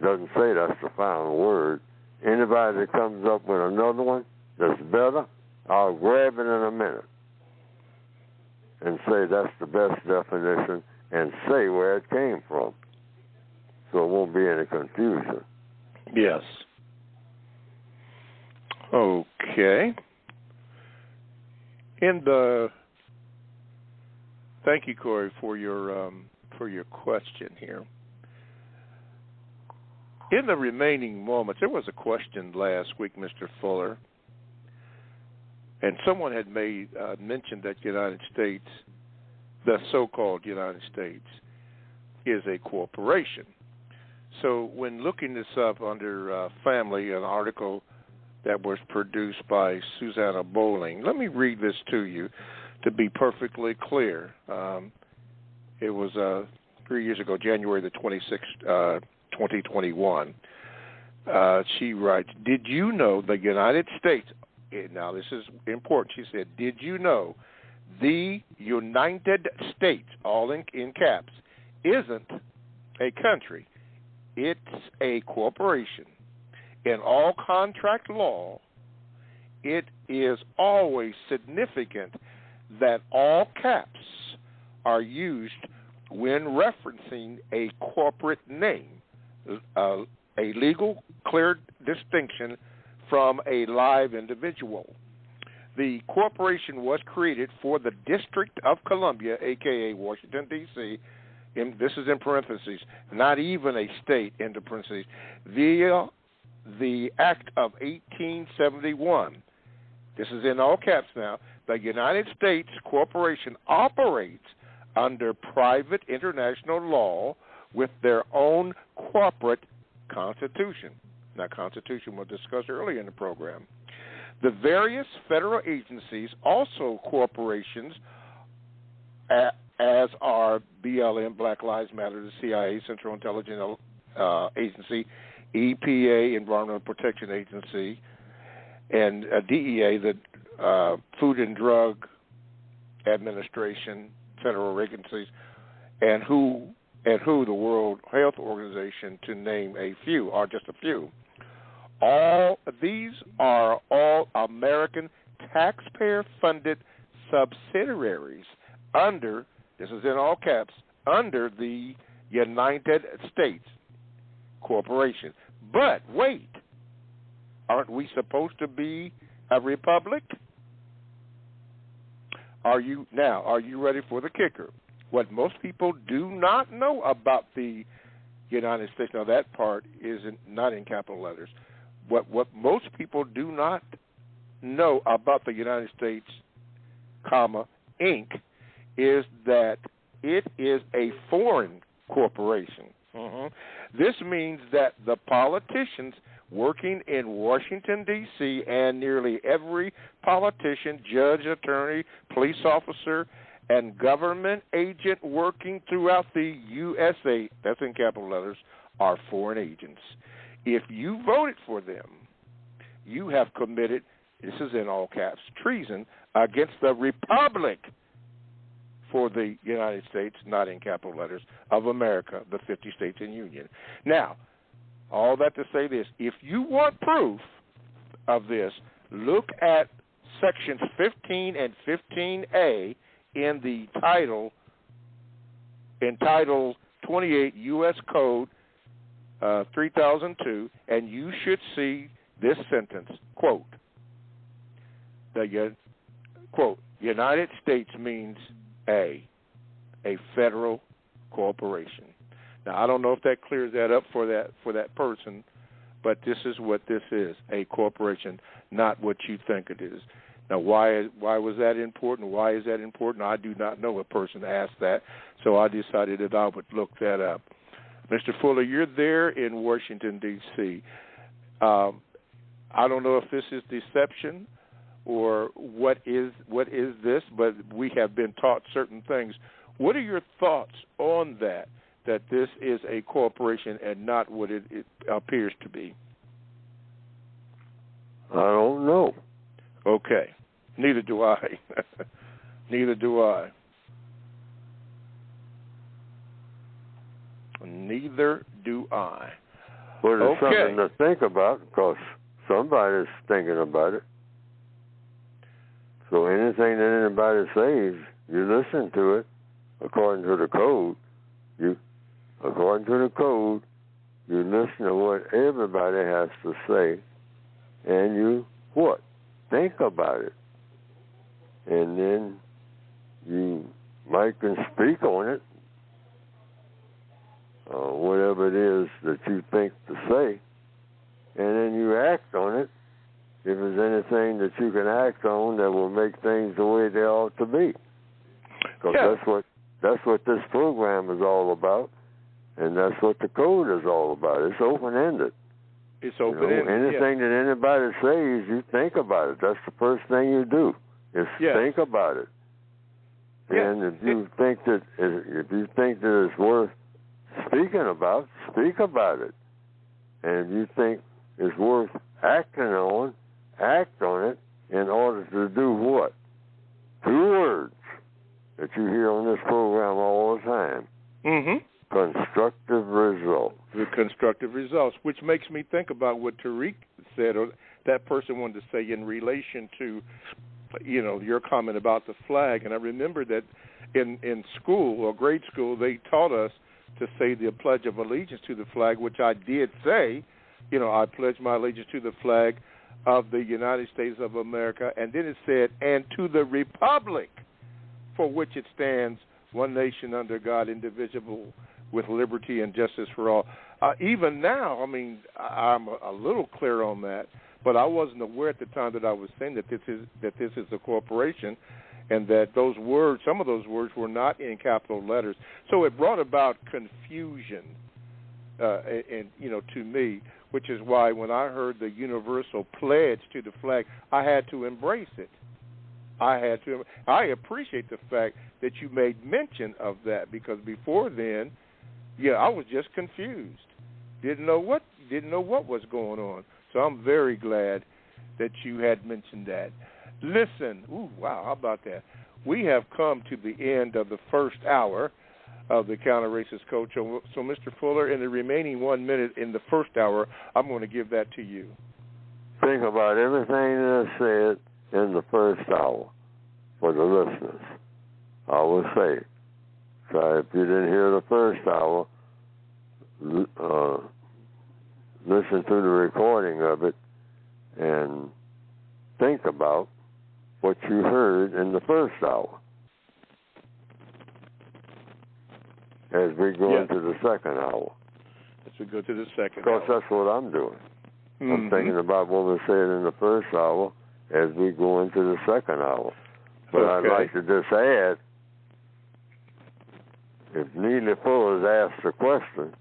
doesn't say that's the final word. Anybody that comes up with another one that's better, I'll grab it in a minute and say that's the best definition and say where it came from, so it won't be any confusion. Yes. Okay. Thank you, Corey, for your question here. In the remaining moments, there was a question last week, Mr. Fuller, and someone had mentioned that United States, the so-called United States, is a corporation. So when looking this up under family, an article that was produced by Susanna Bowling, let me read this to you to be perfectly clear. It was 3 years ago, January the 26th, 2021. She writes, did you know the United States, now this is important, she said, did you know the United States, all in caps, isn't a country, it's a corporation. In all contract law, it is always significant that all caps are used when referencing a corporate name, a legal, clear distinction from a live individual. The corporation was created for the District of Columbia, a.k.a. Washington, D.C., this is in parentheses, not even a state, into parentheses, via the Act of 1871. This is in all caps now. The United States Corporation operates under private international law with their own corporate constitution. Now, constitution was discussed earlier in the program. The various federal agencies, also corporations, as are BLM, Black Lives Matter, the CIA, Central Intelligence Agency, EPA, Environmental Protection Agency, and DEA, the Food and Drug Administration, federal agencies, and WHO, the World Health Organization, to name a few, or just a few. All these are all American taxpayer-funded subsidiaries under, this is in all caps, under the United States Corporation. But wait, aren't we supposed to be a republic? Are you ready for the kicker? What most people do not know about the United States, now that part is not in capital letters. What most people do not know about the United States, Inc., is that it is a foreign corporation. This means that the politicians working in Washington, D.C., and nearly every politician, judge, attorney, police officer, and government agent working throughout the USA, that's in capital letters, are foreign agents. If you voted for them, you have committed, this is in all caps, treason against the Republic for the United States, not in capital letters, of America, the 50 states in union. Now, all that to say this, if you want proof of this, look at sections 15 and 15A in the title, in Title 28 U.S. Code 3002, and you should see this sentence, quote, quote, United States means a federal corporation. Now, I don't know if that clears that up for that person, but this is what this is, a corporation, not what you think it is. Now, why was that important? Why is that important? I do not know. A person asked that, so I decided that I would look that up. Mr. Fuller, you're there in Washington, D.C. I don't know if this is deception or what is this, but we have been taught certain things. What are your thoughts on that this is a corporation and not what it appears to be? I don't know. Okay. Neither do I. Neither do I. Neither do I. But it's something to think about because somebody's thinking about it. So anything that anybody says, you listen to it according to the code. According to the code, you listen to what everybody has to say, and you what? Think about it. And then you might can speak on it, whatever it is that you think to say, and then you act on it if there's anything that you can act on that will make things the way they ought to be. Because that's what this program is all about, and that's what the code is all about. It's open-ended. It's open-ended. Anything that anybody says, you think about it. That's the first thing you do. Is think about it. And if you think that it's worth speaking about, speak about it. And if you think it's worth acting on, act on it in order to do what? 2 words that you hear on this program all the time. Mm-hmm. Constructive results. The constructive results, which makes me think about what Tariq said, or that person wanted to say in relation to, your comment about the flag. And I remember that in school or grade school, they taught us to say the Pledge of Allegiance to the flag, which I did say. I pledge my allegiance to the flag of the United States of America. And then it said, and to the republic for which it stands, one nation under God, indivisible, with liberty and justice for all. Even now, I'm a little clear on that, but I wasn't aware at the time that I was saying that this is a corporation, and that those words, some of those words, were not in capital letters. So it brought about confusion, to me, which is why when I heard the universal pledge to the flag, I had to embrace it. I appreciate the fact that you made mention of that, because before then, I was just confused. Didn't know what was going on. So I'm very glad that you had mentioned that. Listen, how about that? We have come to the end of the first hour of the Counter-Racist Code Show. So, Mr. Fuller, in the remaining 1 minute in the first hour, I'm going to give that to you. Think about everything that I said in the first hour for the listeners. I will say, so if you didn't hear the first hour, listen to the recording of it and think about what you heard in the first hour as we go into the second hour. As we go to the second hour. Because that's what I'm doing. Mm-hmm. I'm thinking about what was said in the first hour as we go into the second hour. But I'd like to just add, if Neely Fuller's asked a question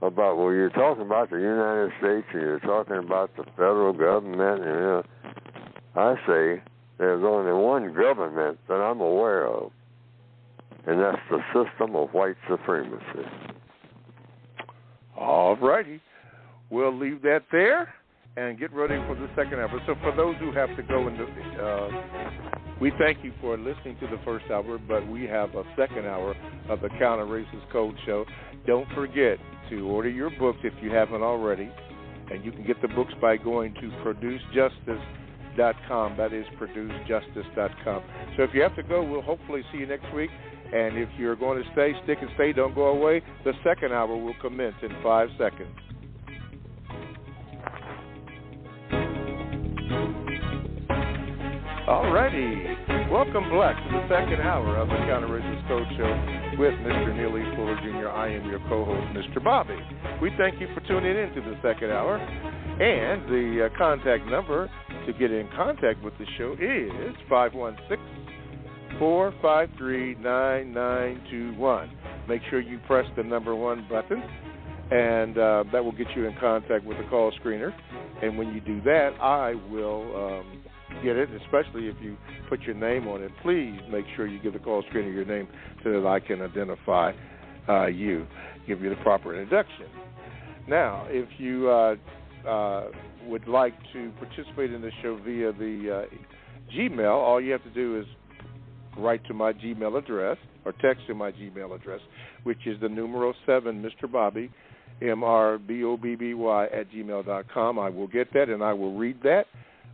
about, well, you're talking about the United States and you're talking about the federal government, and I say there's only one government that I'm aware of, and that's the system of white supremacy. All righty. We'll leave that there and get ready for the second hour. So for those who have to go into we thank you for listening to the first hour, but we have a second hour of the Counter-Racist Code Show. Don't forget to order your books if you haven't already, and you can get the books by going to producejustice.com. That is producejustice.com. So if you have to go, we'll hopefully see you next week. And if you're going to stay, stick and stay, don't go away. The second hour will commence in 5 seconds. Alrighty. Welcome, Black, to the second hour of the Counter-Racist Code Show with Mr. Neely Fuller Jr. I am your co-host, Mr. Bobby. We thank you for tuning in to the second hour. And the contact number to get in contact with the show is 516-453-9921. Make sure you press the number 1 button, and that will get you in contact with the call screener. And when you do that, I will get it, especially if you put your name on it. Please make sure you give the call screener your name so that I can identify you, give you the proper introduction. Now, if you would like to participate in the show via the Gmail, all you have to do is write to my Gmail address or text to my Gmail address, which is the numero 7, Mr. Bobby, MRBOBBY @gmail.com. I will get that and I will read that,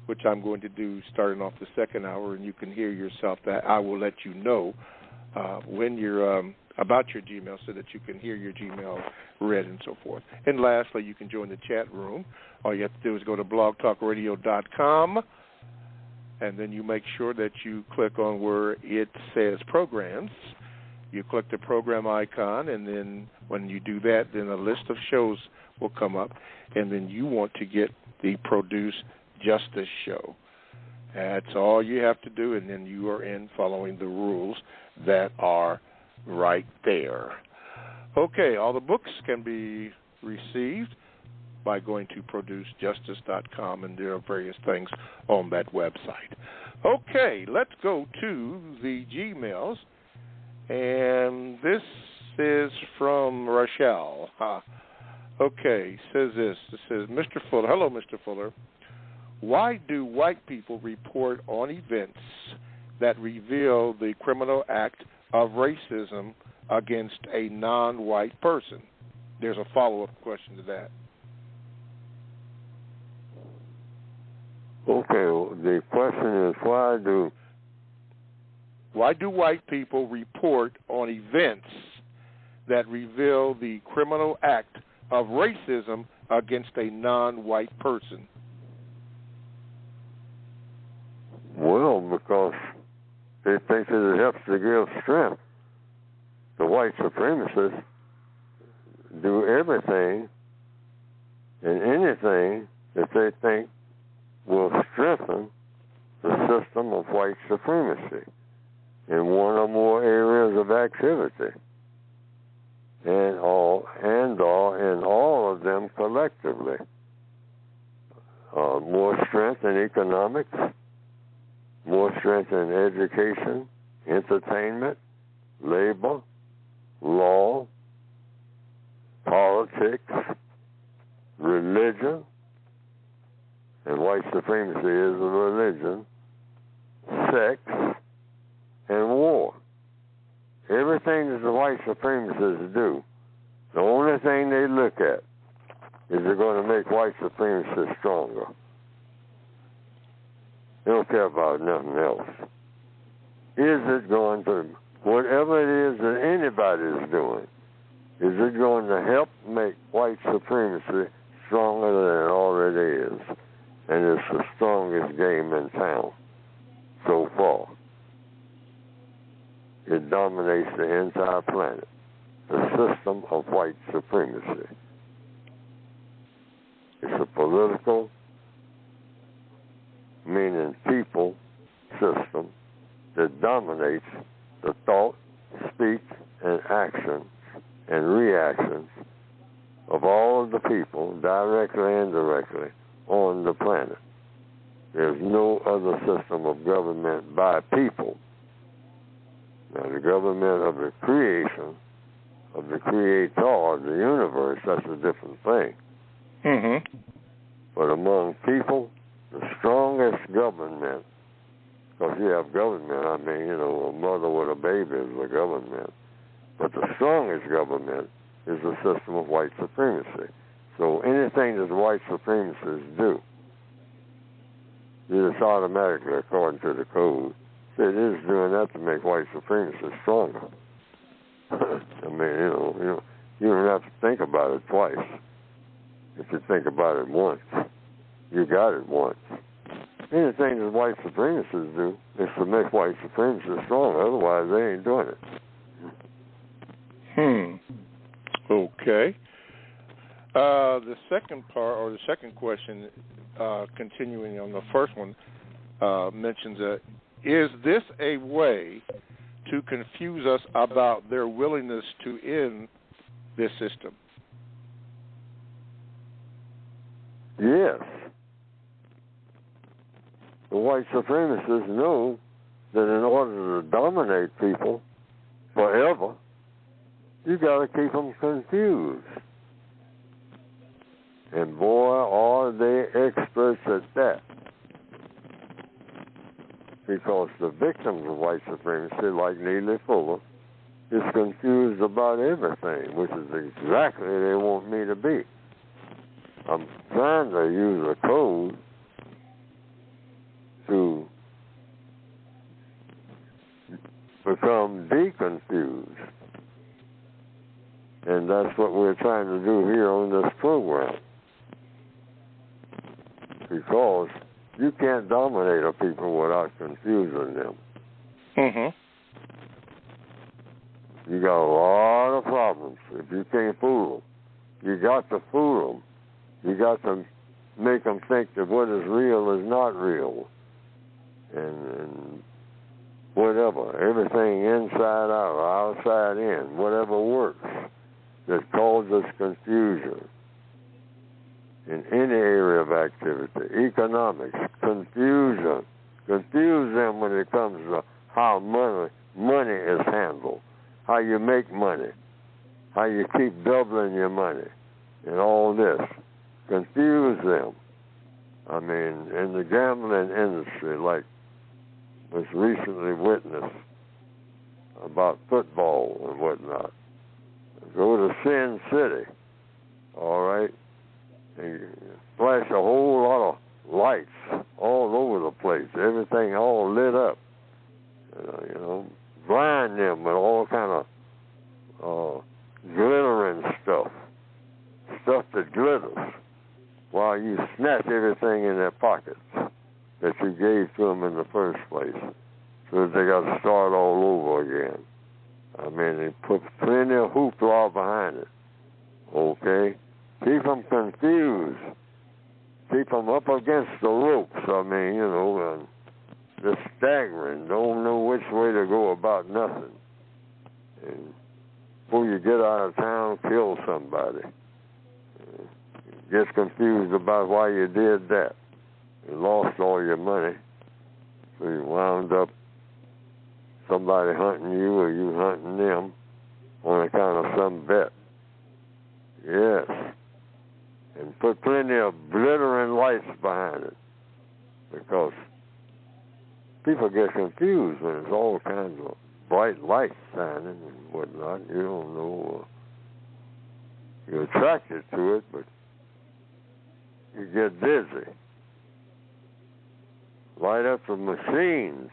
which I'm going to do starting off the second hour, and you can hear yourself that. I will let you know when you're about your Gmail so that you can hear your Gmail read and so forth. And lastly, you can join the chat room. All you have to do is go to blogtalkradio.com, and then you make sure that you click on where it says programs. You click the program icon, and then when you do that, then a list of shows will come up, and then you want to get the Produce Justice show. That's all you have to do, and then you are in following the rules that are right there. Okay, all the books can be received by going to producejustice.com, and there are various things on that website. Okay, let's go to the Gmails, and this is from Rochelle. Okay, says this. It says, Mr. Fuller, hello, Mr. Fuller. Why do white people report on events that reveal the criminal act of racism against a non-white person? There's a follow-up question to that. Okay, the question is why do white people report on events that reveal the criminal act of racism against a non-white person? Well, because they think that it helps to give strength. The white supremacists do everything and anything that they think will strengthen the system of white supremacy in one or more areas of activity, and all of them collectively. More strength in economics, more strength in education, entertainment, labor, law, politics, religion, and white supremacy is a religion, sex, and war. Everything that the white supremacists do, the only thing they look at is they're going to make white supremacy stronger. They don't care about nothing else. Is it going to, whatever it is that anybody is doing, is it going to help make white supremacy stronger than it already is? And it's the strongest game in town so far. It dominates the entire planet, the system of white supremacy. It's a political, meaning people, system that dominates the thought, speech, and actions and reactions of all of the people, directly and indirectly, on the planet. There's no other system of government by people. Now, the government of the creation, of the creator of the universe, that's a different thing. Mm-hmm. But among people, the strongest government, because you have government, I mean, you know, a mother with a baby is a government. But the strongest government is the system of white supremacy. So anything that the white supremacists do You just automatically, according to the code, it is doing that to make white supremacists stronger. I mean, you don't have to think about it twice. If you think about it once, you got it once. Anything that white supremacists do is to make white supremacists stronger. Otherwise, they ain't doing it. Okay. The second part, or the second question, continuing on the first one, mentions that, is this a way to confuse us about their willingness to end this system? Yes. The white supremacists know that in order to dominate people forever, you got to keep them confused. And boy, are they experts at that. Because the victims of white supremacy, like Neely Fuller, is confused about everything, which is exactly they want me to be. I'm trying to use a code to become deconfused. And that's what we're trying to do here on this program. Because you can't dominate a people without confusing them. You got a lot of problems if you can't fool them. You got to fool them. You got to make them think that what is real is not real. And whatever, everything inside out, outside in, whatever works that causes confusion in any area of activity, economics, confusion. Confuse them when it comes to how money is handled, how you make money, how you keep doubling your money, and all this. Confuse them. I mean, in the gambling industry, like was recently witnessed about football and whatnot. Go to Sin City, all right, and flash a whole lot of lights all over the place, everything all lit up, blind them with all kind of glittering stuff that glitters, while you snatch everything in their pockets that you gave to them in the first place, so that they got to start all over again. I mean, they put plenty of hoopla behind it, okay? Keep them confused. Keep them up against the ropes, and just staggering. Don't know which way to go about nothing. And before you get out of town, kill somebody. Get confused about why you did that. You lost all your money, so you wound up somebody hunting you or you hunting them on account of some bet. Yes. And put plenty of glittering lights behind it, because people get confused when there's all kinds of bright lights shining and whatnot. You don't know. You're attracted to it, but you get dizzy. Light up the machines,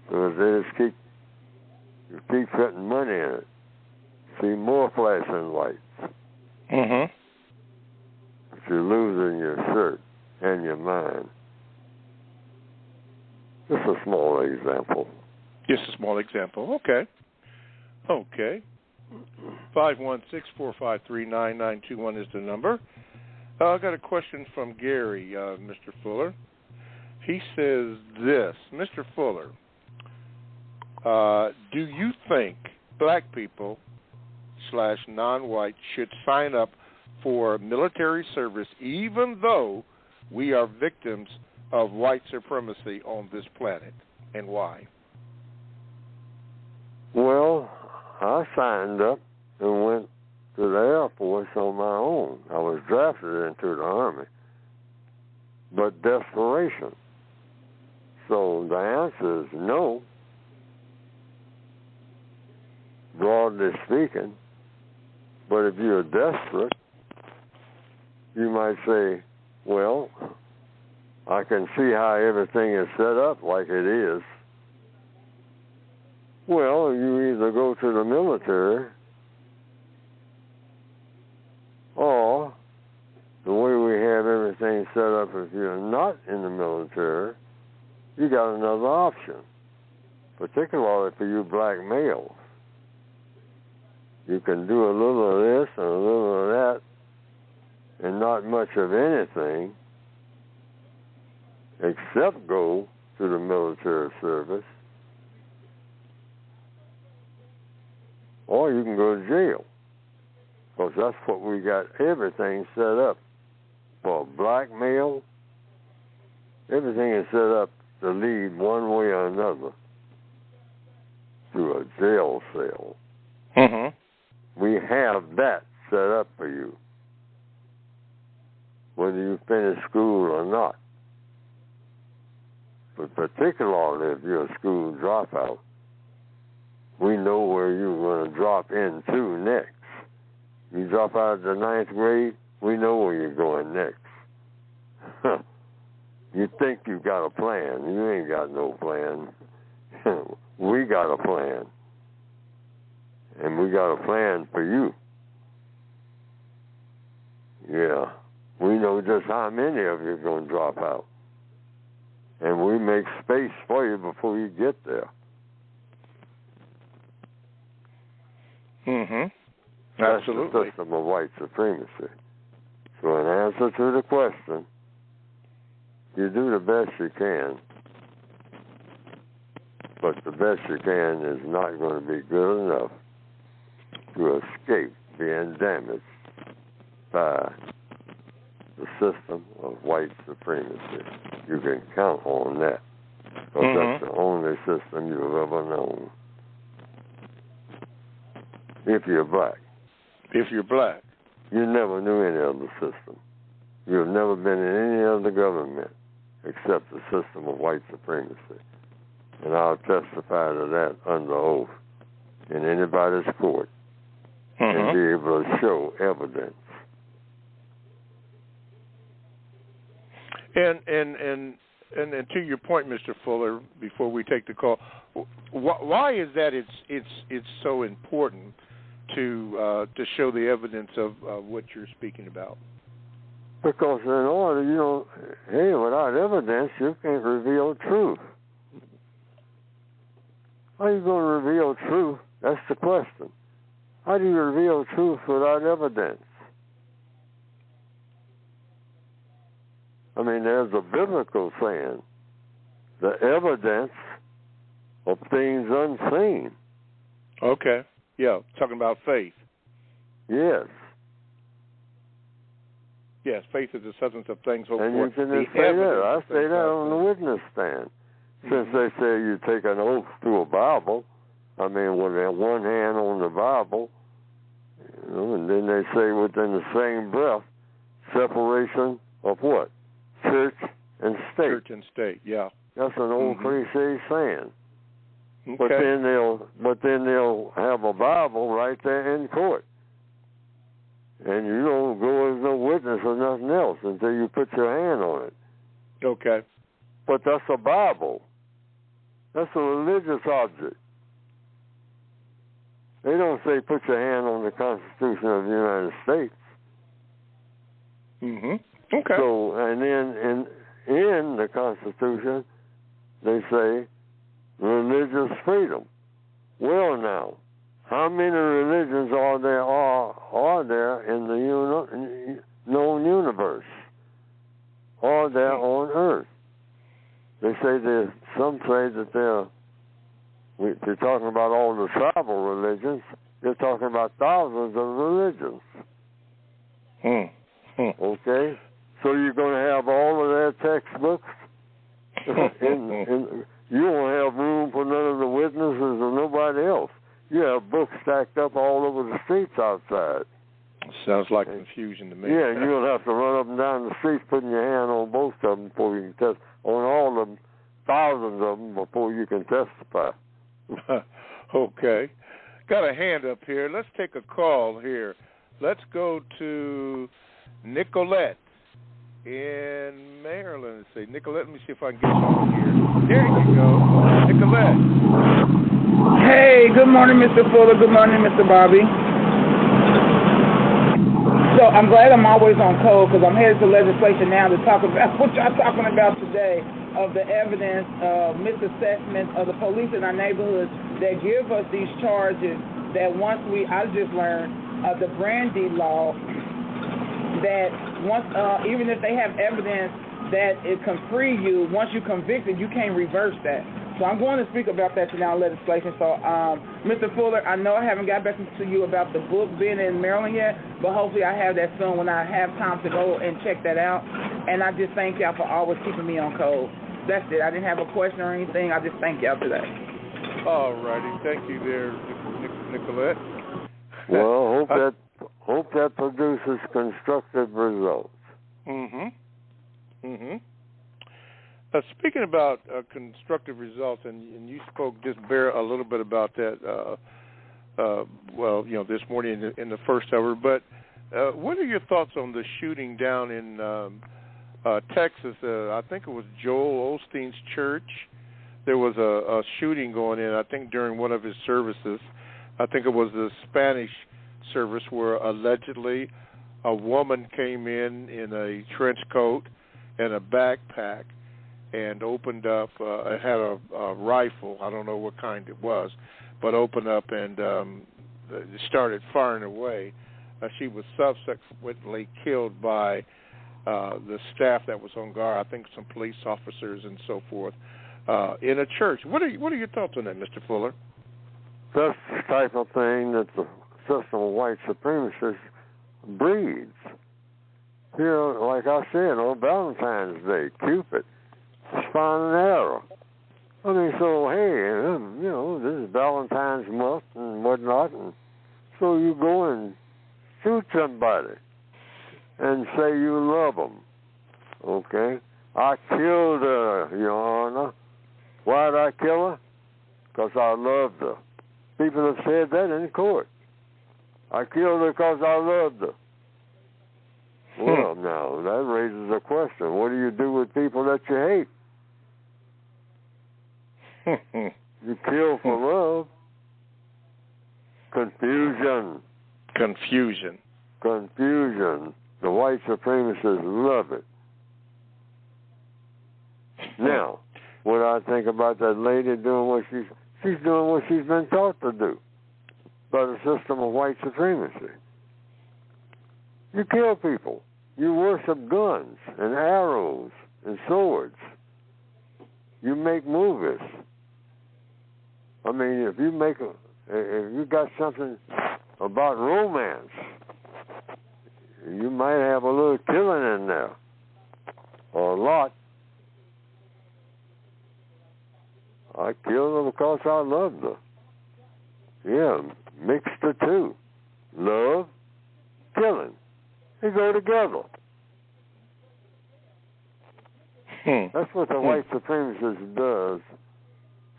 so they just keep putting money in it. See more flashing lights. But you're losing your shirt and your mind. Just a small example. Just a small example. Okay. 516-453-9921 is the number. I got a question from Gary, Mr. Fuller. He says this: Mr. Fuller, do you think black people / non-white should sign up for military service even though we are victims of white supremacy on this planet, and why? Well, I signed up and went to the Air Force on my own. I was drafted into the Army, but desperation. So the answer is no, broadly speaking. But if you're desperate, you might say, well, I can see how everything is set up like it is. Well, you either go to the military or the way we have everything set up, if you're not in the military, you got another option, particularly for you black males. You can do a little of this and a little of that and not much of anything except go to the military service, or you can go to jail, because that's what we got everything set up for. Black male, everything is set up to lead one way or another to a jail cell. Mm-hmm. We have that set up for you, whether you finish school or not. But particularly if you're a school dropout, we know where you're going to drop into next. You drop out of the 9th grade, we know where you're going next. You think you've got a plan. You ain't got no plan. We got a plan. And we got a plan for you. Yeah. We know just how many of you are going to drop out. And we make space for you before you get there. Mm-hmm. That's Absolutely. the system of white supremacy. So in answer to the question, you do the best you can, but the best you can is not going to be good enough to escape being damaged by the system of white supremacy. You can count on that, because that's the only system you've ever known. If you're black. If you're black. You never knew any other system. You've never been in any other government except the system of white supremacy. And I'll testify to that under oath in anybody's court and be able to show evidence. And to your point, Mr. Fuller, before we take the call, why is that it's so important to show the evidence of what you're speaking about? Because in order, hey, without evidence, you can't reveal truth. How are you going to reveal truth? That's the question. How do you reveal truth without evidence? I mean, there's a biblical saying, the evidence of things unseen. Okay. Yeah, talking about faith. Yes. Yes, faith is the substance of things hoped and for. And you can just say that. I say that on the witness stand. Since they say you take an oath to a Bible, I mean, with one hand on the Bible, and then they say within the same breath, separation of what? Church and state. Church and state, yeah. That's an old cliche saying. Okay. But then they'll have a Bible right there in court. And you don't go as no witness or nothing else until you put your hand on it. Okay. But that's a Bible. That's a religious object. They don't say put your hand on the Constitution of the United States. Okay. So, and then in the Constitution, they say religious freedom. Well, now, how many religions are there in the known universe? Are there on Earth? They say some say that they're talking about all the tribal religions. They're talking about thousands of religions. Okay? So you're going to have all of their textbooks? You won't have room for none of the witnesses or nobody else. You have books stacked up all over the streets outside. Sounds like confusion to me. Yeah, and you'll have to run up and down the streets putting your hand on both of them before you can test, on all of them, thousands of them, before you can testify. Okay. Got a hand up here. Let's take a call here. Let's go to Nicolette. in Maryland. Let's see, Nicolette, let me see if I can get you on here. There you go. Nicolette. Hey, good morning, Mr. Fuller. Good morning, Mr. Bobby. So I'm glad I'm always on code because I'm headed to legislation now to talk about what y'all talking about today of the evidence of misassessment of the police in our neighborhoods that give us these charges that once I just learned the Brandy law that once, even if they have evidence that it can free you, once you're convicted, you can't reverse that. So I'm going to speak about that tonight in legislation. So, Mr. Fuller, I know I haven't got back to you about the book being in Maryland yet, but hopefully I have that soon when I have time to go and check that out. And I just thank y'all for always keeping me on code. That's it. I didn't have a question or anything. I just thank y'all today. All righty. Thank you there, Nicolette. Well, hope that produces constructive results. Speaking about constructive results, and you spoke just a little bit about that, this morning in the first hour, but what are your thoughts on the shooting down in Texas? I think it was Joel Osteen's church. There was a shooting going in, I think, during one of his services. I think it was the Spanish service where allegedly a woman came in a trench coat and a backpack and opened up, it had a rifle, I don't know what kind it was, but opened up and started firing away. She was subsequently killed by the staff that was on guard, I think some police officers and so forth, in a church. What are your thoughts on that, Mr. Fuller? That's the type of thing that the system of white supremacists breeds. You know, like I said, on Valentine's Day, Cupid spun an arrow. I mean, so, hey, this is Valentine's month and whatnot, and so you go and shoot somebody and say you love them, okay? I killed her, Your Honor. Why did I kill her? Because I loved her. People have said that in court. I killed her because I loved her. Well, now, that raises a question. What do you do with people that you hate? You kill for love. Confusion. The white supremacists love it. Now, what I think about that lady doing what she's doing what she's been taught to do by the system of white supremacy. You kill people. You worship guns and arrows and swords. You make movies. I mean, if you got something about romance, you might have a little killing in there, or a lot. I killed her because I loved her. Yeah, mix the two. Love, killing. They go together. That's what the white supremacist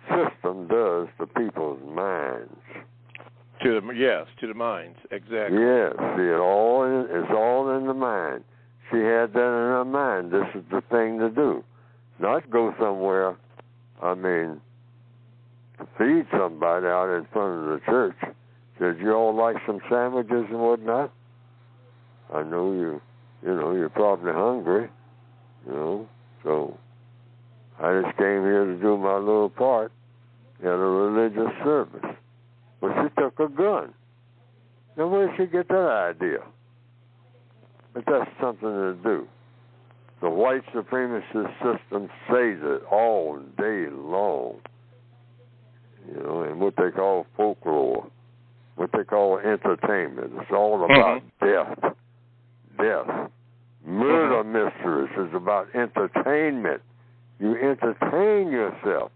system does to people's minds. To the minds, exactly. Yes, see, it's all in the mind. She had that in her mind. This is the thing to do. Not go somewhere, to feed somebody out in front of the church. Said, you all like some sandwiches and whatnot? I know you're probably hungry, so I just came here to do my little part at a religious service. But she took a gun. Now, where did she get that idea? But that's something to do. The white supremacist system says it all day long. And what they call folklore, what they call entertainment. It's all about death. Murder mysteries is about entertainment. You entertain yourself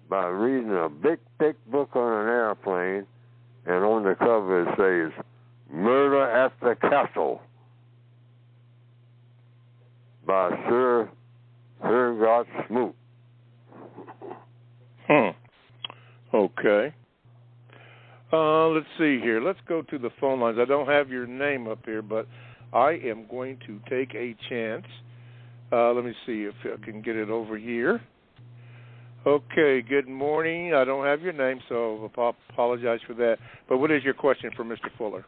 by reading a big, thick book on an airplane, and on the cover it says, Murder at the Castle by Sir Hergot Smoot. Okay. Let's see here. Let's go to the phone lines. I don't have your name up here, but I am going to take a chance. Let me see if I can get it over here. Okay, good morning. I don't have your name, so I apologize for that. But what is your question for Mr. Fuller?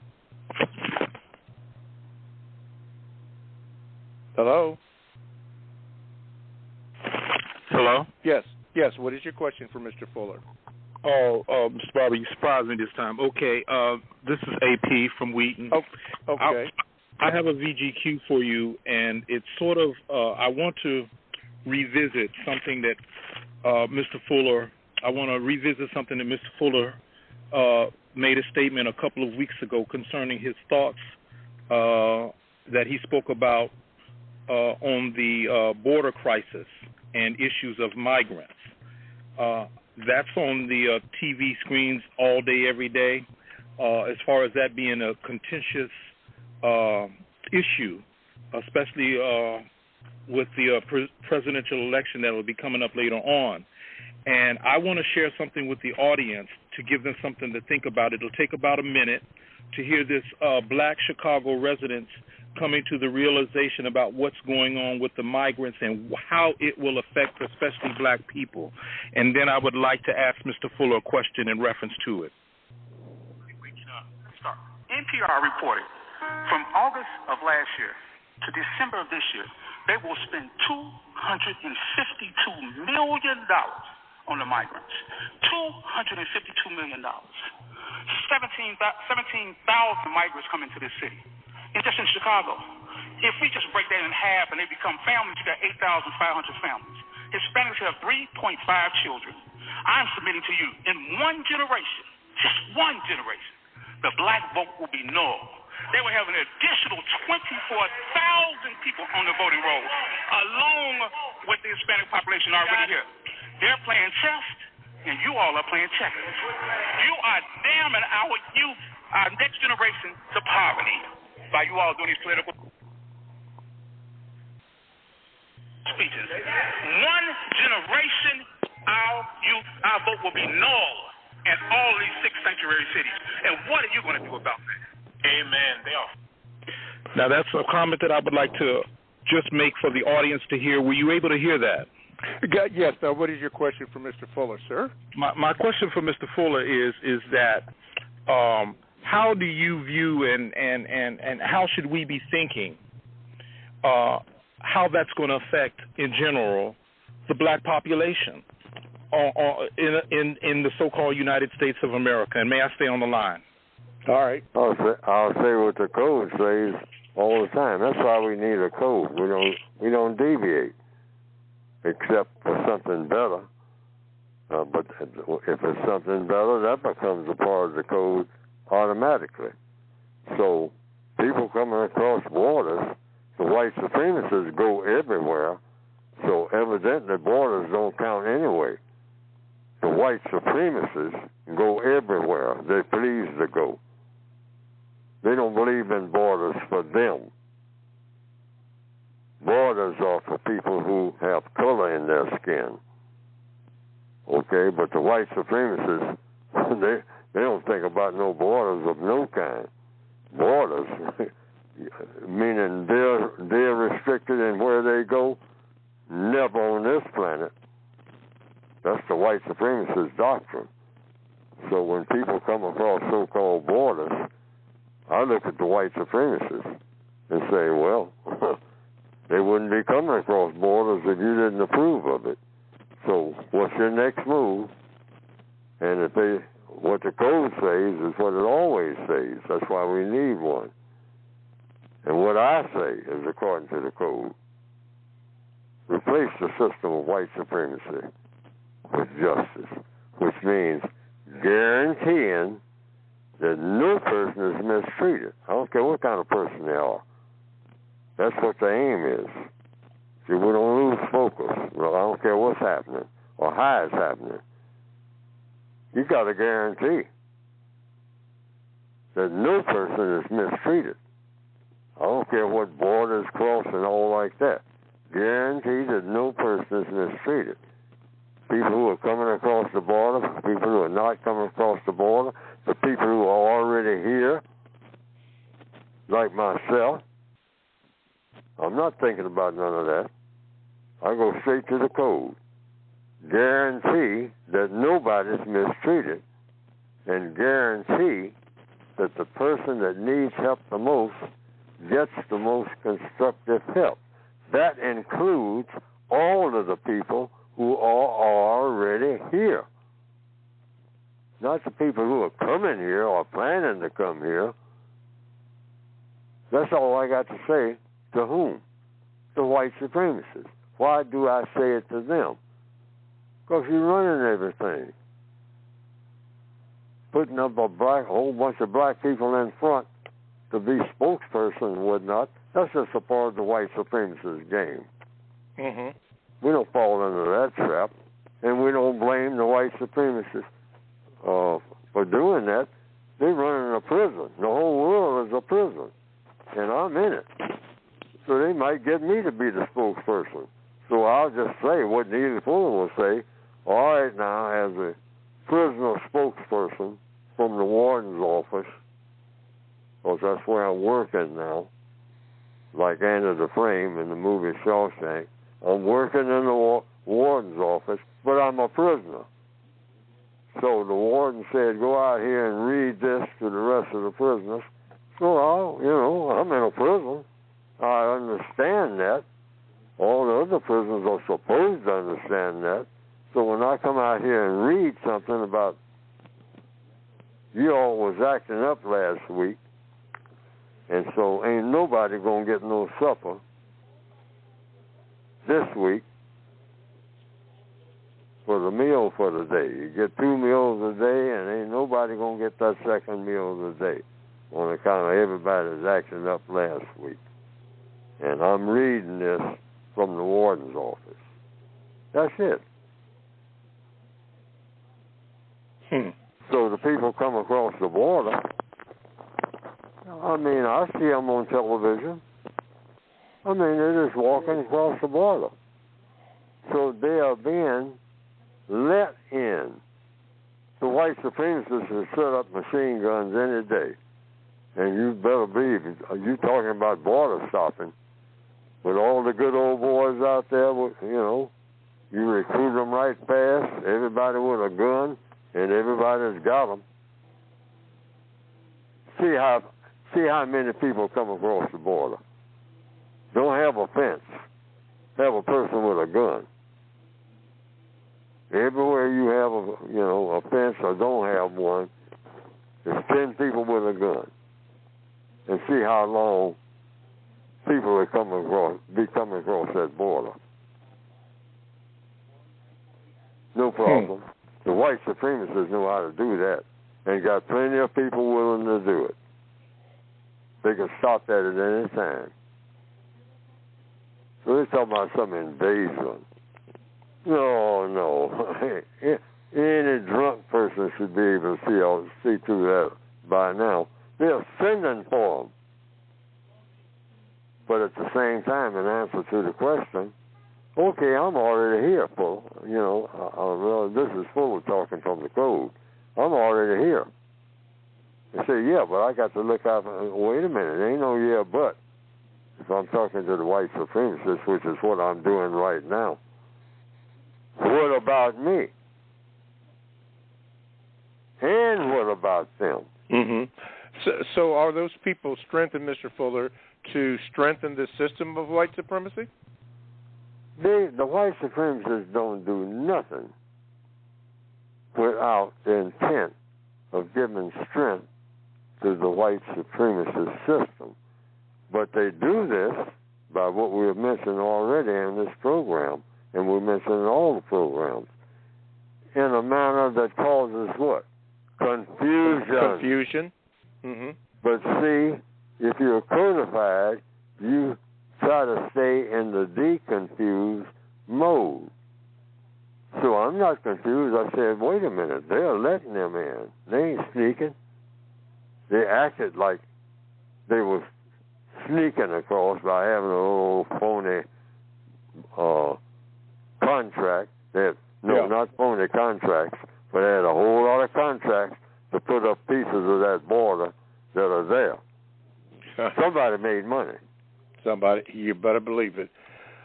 Hello? Hello? Yes. What is your question for Mr. Fuller? Mr. Barber, you surprised me this time. Okay, this is AP from Wheaton. Oh, okay. I have a VGQ for you, and it's sort of, I want to revisit something that Mr. Fuller made a statement a couple of weeks ago concerning his thoughts that he spoke about on the border crisis and issues of migrants. That's on the TV screens all day, every day, as far as that being a contentious issue, especially with the presidential election that will be coming up later on. And I want to share something with the audience to give them something to think about. It'll take about a minute to hear this black Chicago residents coming to the realization about what's going on with the migrants and how it will affect especially black people. And then I would like to ask Mr. Fuller a question in reference to it. NPR reported from August of last year to December of this year, they will spend $252 million on the migrants. $252 million. 17,000 migrants come into this city. It's just in Chicago. If we just break that in half and they become families, you got 8,500 families. Hispanics have 3.5 children. I'm submitting to you, in one generation, just one generation, the black vote will be null. They will have an additional 24,000 people on the voting rolls, along with the Hispanic population already here. They're playing chess, and you all are playing checkers. You are damning our youth, our next generation, to poverty by you all doing these political speeches. One generation, our vote will be null in all these 6 sanctuary cities. And what are you going to do about that? Amen. They are. Now, that's a comment that I would like to just make for the audience to hear. Were you able to hear that? Yes. Now, what is your question for Mr. Fuller, sir? My question for Mr. Fuller is that how do you view and how should we be thinking how that's going to affect, in general, the black population in the so-called United States of America? And may I stay on the line? All right. I'll say what the code says all the time. That's why we need a code. We don't deviate, except for something better. But if it's something better, that becomes a part of the code automatically. So people coming across borders, the white supremacists go everywhere. So evidently borders don't count anyway. The white supremacists go everywhere. They please to go. They don't believe in borders for them. Borders are for people who have color in their skin. Okay, but the white supremacists, they don't think about no borders of no kind. Borders, meaning they're restricted in where they go, never on this planet. That's the white supremacist doctrine. So when people come across so-called borders, I look at the white supremacists and say, well, they wouldn't be coming across borders if you didn't approve of it. So what's your next move? And what the code says is what it always says. That's why we need one. And what I say is, according to the code, replace the system of white supremacy with justice, which means guaranteeing that no person is mistreated. I don't care what kind of person they are. That's what the aim is. See, we don't lose focus. Well, I don't care what's happening or how it's happening. You got to guarantee that no person is mistreated. I don't care what borders cross and all like that. Guarantee that no person is mistreated. People who are coming across the border, people who are not coming across the border, the people who are already here, like myself, not thinking about none of that. I go straight to the code. Guarantee that nobody's mistreated, and guarantee that the person that needs help the most gets the most constructive help. That includes all of the people who are already here. Not the people who are coming here or planning to come here. That's all I got to say. To whom? The white supremacists. Why do I say it to them? Because you're running everything. Putting up a whole bunch of black people in front to be spokesperson and whatnot, that's just a part of the white supremacist game. Mm-hmm. We don't fall into that trap, and we don't blame the white supremacists for doing that. They're running a prison. The whole world is a prison, and I'm in it. So they might get me to be the spokesperson. So I'll just say what Neely Fuller will say. All right, now, as a prisoner spokesperson from the warden's office, because that's where I'm working now, like Anna Dufresne in the movie Shawshank. I'm working in the warden's office, but I'm a prisoner. So the warden said, go out here and read this to the rest of the prisoners. So, I'm in a prison. I understand that. All the other prisoners are supposed to understand that. So when I come out here and read something about you all was acting up last week, and so ain't nobody going to get no supper this week for the meal for the day. You get 2 meals a day, and ain't nobody going to get that second meal of the day on account of everybody's acting up last week. And I'm reading this from the warden's office. That's it. So the people come across the border. I mean, I see them on television. I mean, they're just walking across the border. So they are being let in. The white supremacists have set up machine guns any day. And you better believe it. You talking about border stopping. With all the good old boys out there, you recruit them right fast, everybody with a gun, and everybody's got them. See how many people come across the border. Don't have a fence. Have a person with a gun. Everywhere you have a fence or don't have one, there's 10 people with a gun. And see how long people are coming across that border. No problem. The white supremacists know how to do that, and got plenty of people willing to do it. They can stop that at any time. So they're talking about some invasion. No. Any drunk person should be able to see through that by now. They're sending for them. But at the same time, in answer to the question, okay, I'm already here, Full. This is Fuller talking from the code. I'm already here. They say, yeah, but I got to look out. Wait a minute, ain't no yeah, but. If I'm talking to the white supremacists, which is what I'm doing right now, what about me? And what about them? Mm-hmm. So are those people strengthened, Mr. Fuller, to strengthen the system of white supremacy? The white supremacists don't do nothing without the intent of giving strength to the white supremacist system. But they do this by what we have mentioned already in this program, and we mentioned in all the programs, in a manner that causes what? Confusion. Mm-hmm. But see, if you're codified, you try to stay in the deconfused mode. So I'm not confused. I said, wait a minute, they're letting them in. They ain't sneaking. They acted like they were sneaking across by having a little phony contract. Not phony contracts, but they had a whole lot of contracts to put up pieces of that border that are there. Somebody made money. So Somebody, you better believe it.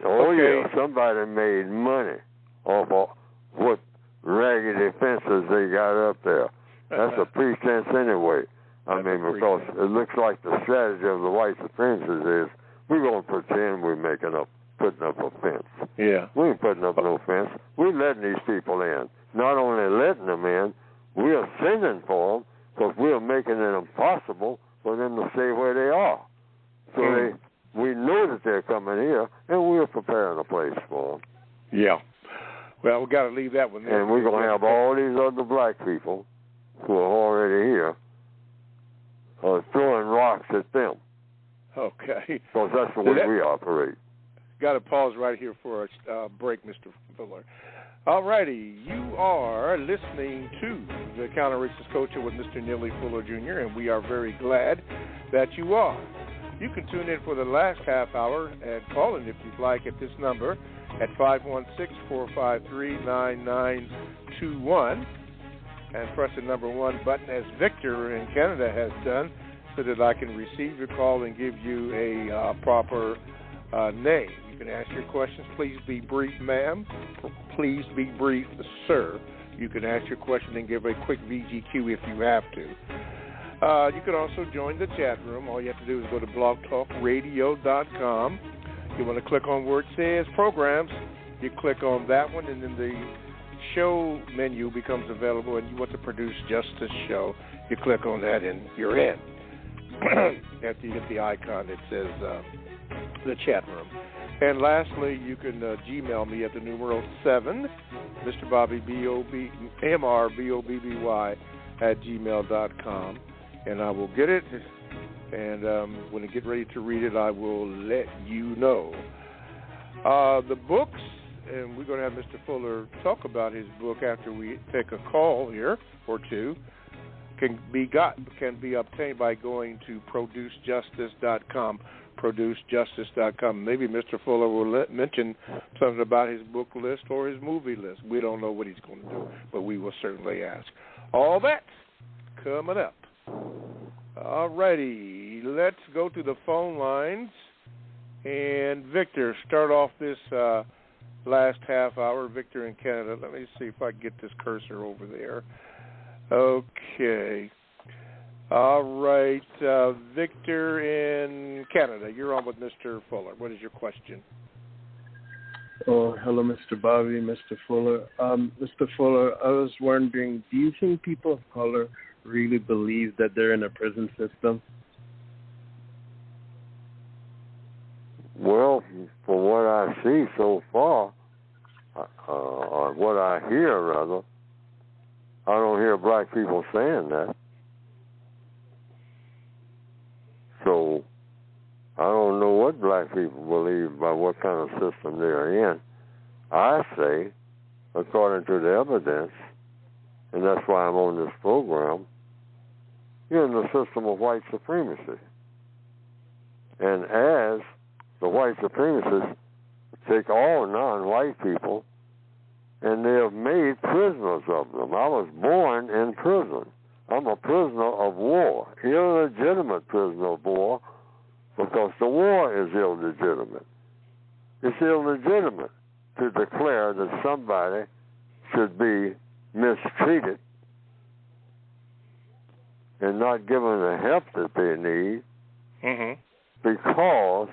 Oh, okay. yeah, somebody made money off of what raggedy fences they got up there. That's a pretense anyway. I mean, because it looks like the strategy of the white supremacists is we're going to pretend we're putting up a fence. Yeah. We ain't putting up no fence. We're letting these people in. Not only letting them in, we're sending for them because we're making it impossible for them to stay where they are. So we know that they're coming here, and we're preparing a place for them. Yeah. Well, we got to leave that one there. And we're going to have all these other black people who are already here throwing rocks at them. Okay. Because that's the way we operate. Got to pause right here for a break, Mr. Fuller. All righty. You are listening to the Counter-Racist Culture with Mr. Neely Fuller, Jr., and we are very glad that you are. You can tune in for the last half hour and call in if you'd like at this number at 516-453-9921 and press the number 1 button as Victor in Canada has done so that I can receive your call and give you a proper name. You can ask your questions. Please be brief, ma'am. Please be brief, sir. You can ask your question and give a quick VGQ if you have to. You can also join the chat room. All you have to do is go to blogtalkradio.com. You want to click on where it says programs. You click on that one, and then the show menu becomes available, and you want to produce just this show. You click on that, and you're in. After you hit the icon, it says the chat room. And lastly, you can Gmail me at the numeral 7, Mr. Bobby, MRBOBBY, at gmail.com. And I will get it, and when I get ready to read it, I will let you know. The books, and we're going to have Mr. Fuller talk about his book after we take a call here or two, can be obtained by going to producejustice.com, producejustice.com. Maybe Mr. Fuller will mention something about his book list or his movie list. We don't know what he's going to do, but we will certainly ask. All that coming up. All righty, let's go to the phone lines. And Victor, start off this last half hour. Victor in Canada. Let me see if I can get this cursor over there. Okay. All right, Victor in Canada. You're on with Mr. Fuller. What is your question? Oh, hello, Mr. Bobby, Mr. Fuller. Mr. Fuller, I was wondering, do you think people of color really believe that they're in a prison system? Well, from what I see so far, or what I hear, rather, I don't hear black people saying that. So I don't know what black people believe by what kind of system they're in. I say, according to the evidence, and that's why I'm on this program, you're in the system of white supremacy. And as the white supremacists take all non-white people and they have made prisoners of them. I was born in prison. I'm a prisoner of war, illegitimate prisoner of war, because the war is illegitimate. It's illegitimate to declare that somebody should be mistreated and not given the help that they need because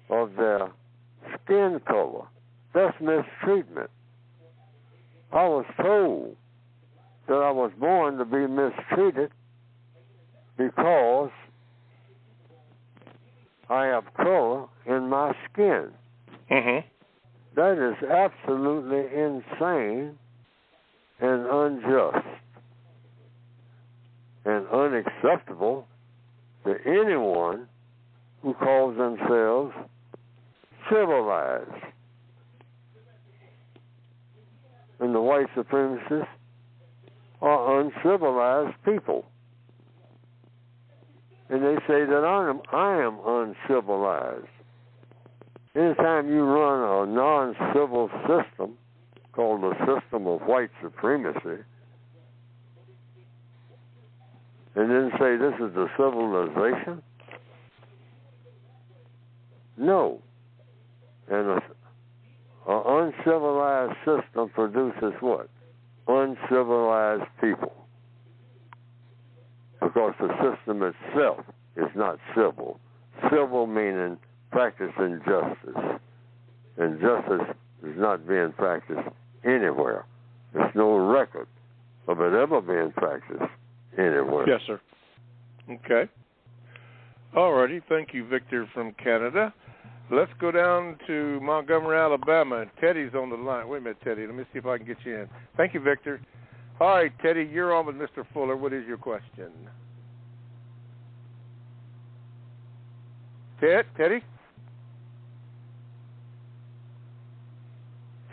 of their skin color. That's mistreatment. I was told that I was born to be mistreated because I have color in my skin. That is absolutely insane and unjust and unacceptable to anyone who calls themselves civilized. And the white supremacists are uncivilized people. And they say that I am uncivilized. Anytime you run a non-civil system called the system of white supremacy, and then say this is the civilization, No. And an uncivilized system produces what? Uncivilized people. Because the system itself is not civil. Civil meaning practicing justice. And justice is not being practiced anywhere. There's no record of it ever being practiced anywhere. Yes, sir. Okay. All righty. Thank you, Victor from Canada. Let's go down to Montgomery, Alabama. Teddy's on the line. Wait a minute, Teddy. Let me see if I can get you in. Thank you, Victor. All right, Teddy, you're on with Mr. Fuller. What is your question? Teddy?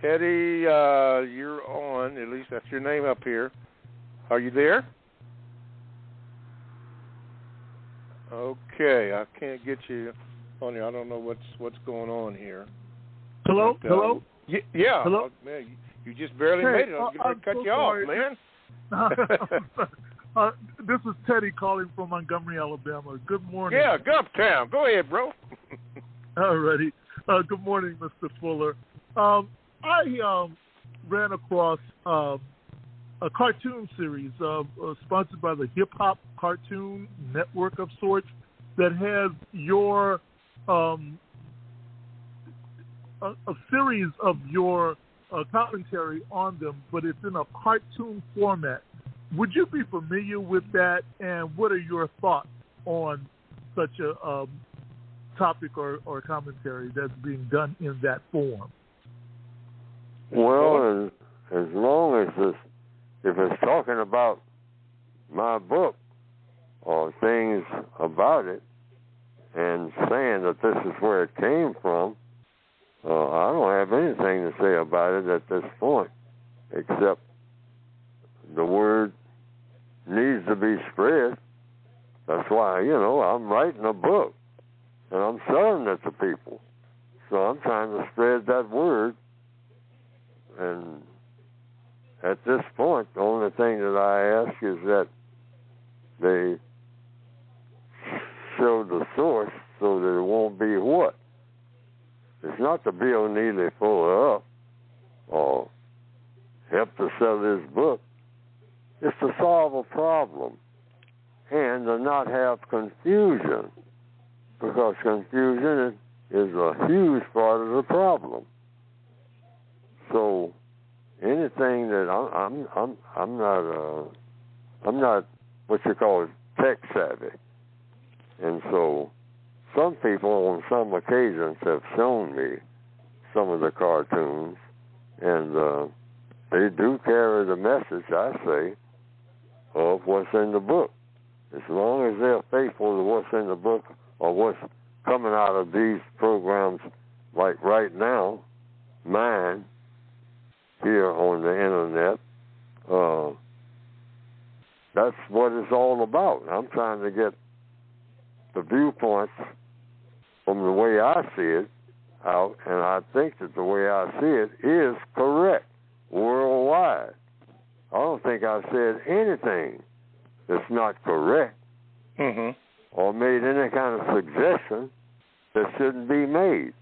Teddy, you're on. At least that's your name up here. Are you there? Okay, I can't get you on here. I don't know what's going on here. Hello? But, Hello? Yeah. Hello? Man, you just barely made it. I'm going to cut you off, man. This is Teddy calling from Montgomery, Alabama. Good morning. Yeah, go uptown. Go ahead, bro. All righty. Good morning, Mr. Fuller. I ran across a cartoon series sponsored by the Hip Hop Cartoon Network of sorts that has your a series of your commentary on them, but it's in a cartoon format. Would you be familiar with that, and what are your thoughts on such a topic or commentary that's being done in that form? Well, as long as if it's talking about my book or things about it and saying that this is where it came from, I don't have anything to say about it at this point, except the word needs to be spread. That's why, I'm writing a book, and I'm selling it to people. So I'm trying to spread that word. And at this point, the only thing that I ask is that they show the source so that it won't be what? It's not to build Neely Fuller up or help to sell this book. It's to solve a problem and to not have confusion, because confusion is a huge part of the problem. So anything that I'm not what you call tech savvy, and so some people on some occasions have shown me some of the cartoons, and they do carry the message, I say, of what's in the book. As long as they're faithful to what's in the book or what's coming out of these programs, like right now, mine, here on the internet, that's what it's all about. I'm trying to get the viewpoints from the way I see it out, and I think that the way I see it is correct worldwide. I don't think I said anything that's not correct or made any kind of suggestion that shouldn't be made.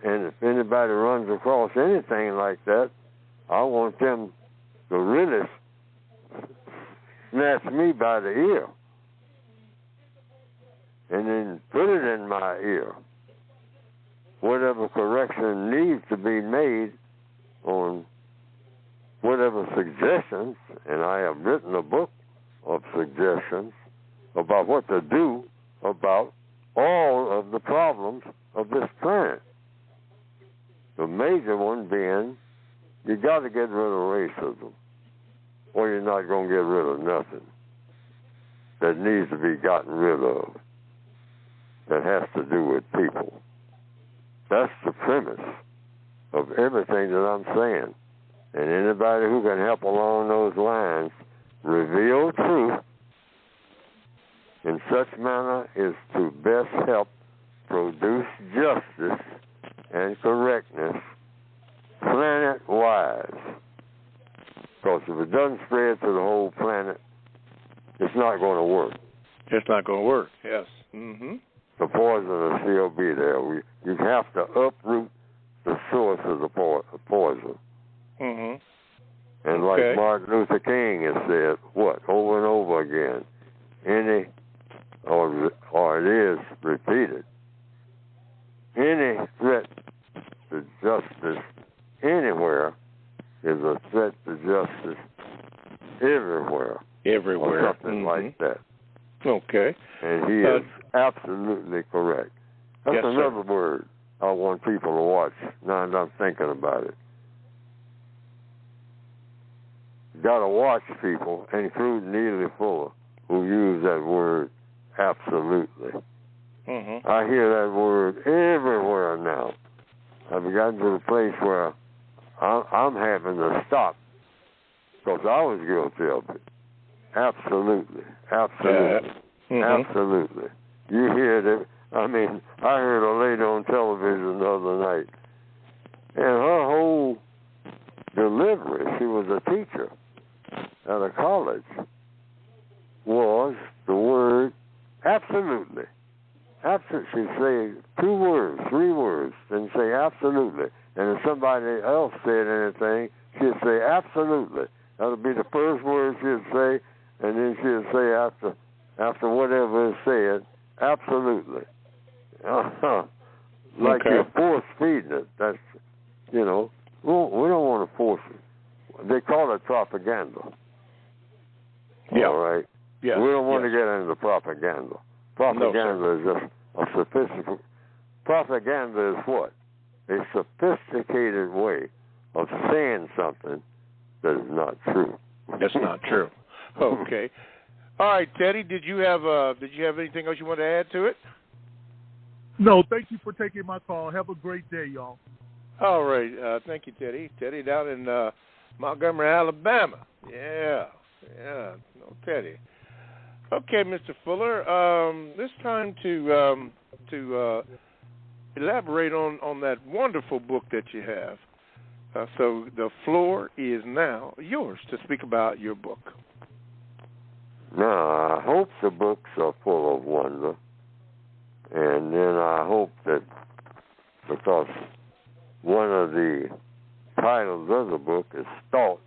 And if anybody runs across anything like that, I want them to really snatch me by the ear and then put it in my ear. Whatever correction needs to be made on whatever suggestions, and I have written a book of suggestions about what to do about all of the problems of this planet. The major one being, you got to get rid of racism, or you're not going to get rid of nothing that needs to be gotten rid of that has to do with people. That's the premise of everything that I'm saying. And anybody who can help along those lines reveal truth in such manner is to best help produce justice and correctness planet-wise. Because if it doesn't spread to the whole planet, it's not going to work. It's not going to work, yes. Mm-hmm. the poison will still be there. You have to uproot the source of the poison. Mm-hmm. And like Martin Luther King has said, over and over again, or it is repeated, any threat to justice anywhere is a threat to justice everywhere. Everywhere. Or something like that. Okay. And he is absolutely correct. That's another word I want people to watch now that I'm thinking about it. Got to watch people, including Neely Fuller, who use that word absolutely. Mm-hmm. I hear that word everywhere now. I've gotten to the place where I'm having to stop because I was guilty of it. Absolutely. Absolutely. Absolutely. You hear it. I mean, I heard a lady on television the other night, and her whole delivery, she was a teacher at a college, was the word absolutely. She'd say 2 words, 3 words, then say absolutely. And if somebody else said anything, she'd say absolutely. That would be the first word she'd say, and then she'd say after whatever is said, absolutely. Like you're force feeding it. That's, we don't want to force it. They call it propaganda. Yeah. All right? Yes. We don't want to get into propaganda. Propaganda is just a sophisticated... Propaganda is what? A sophisticated way of saying something that is not true. That's not true. Okay. All right, Teddy, did you have anything else you want to add to it? No, thank you for taking my call. Have a great day, y'all. All right. Thank you, Teddy. Teddy down in Montgomery, Alabama. Yeah. No, Teddy. Okay, Mr. Fuller. It's time to elaborate on that wonderful book that you have. So the floor is now yours to speak about your book. Now, I hope the books are full of wonder. And then I hope that, because one of the titles of the book is thought.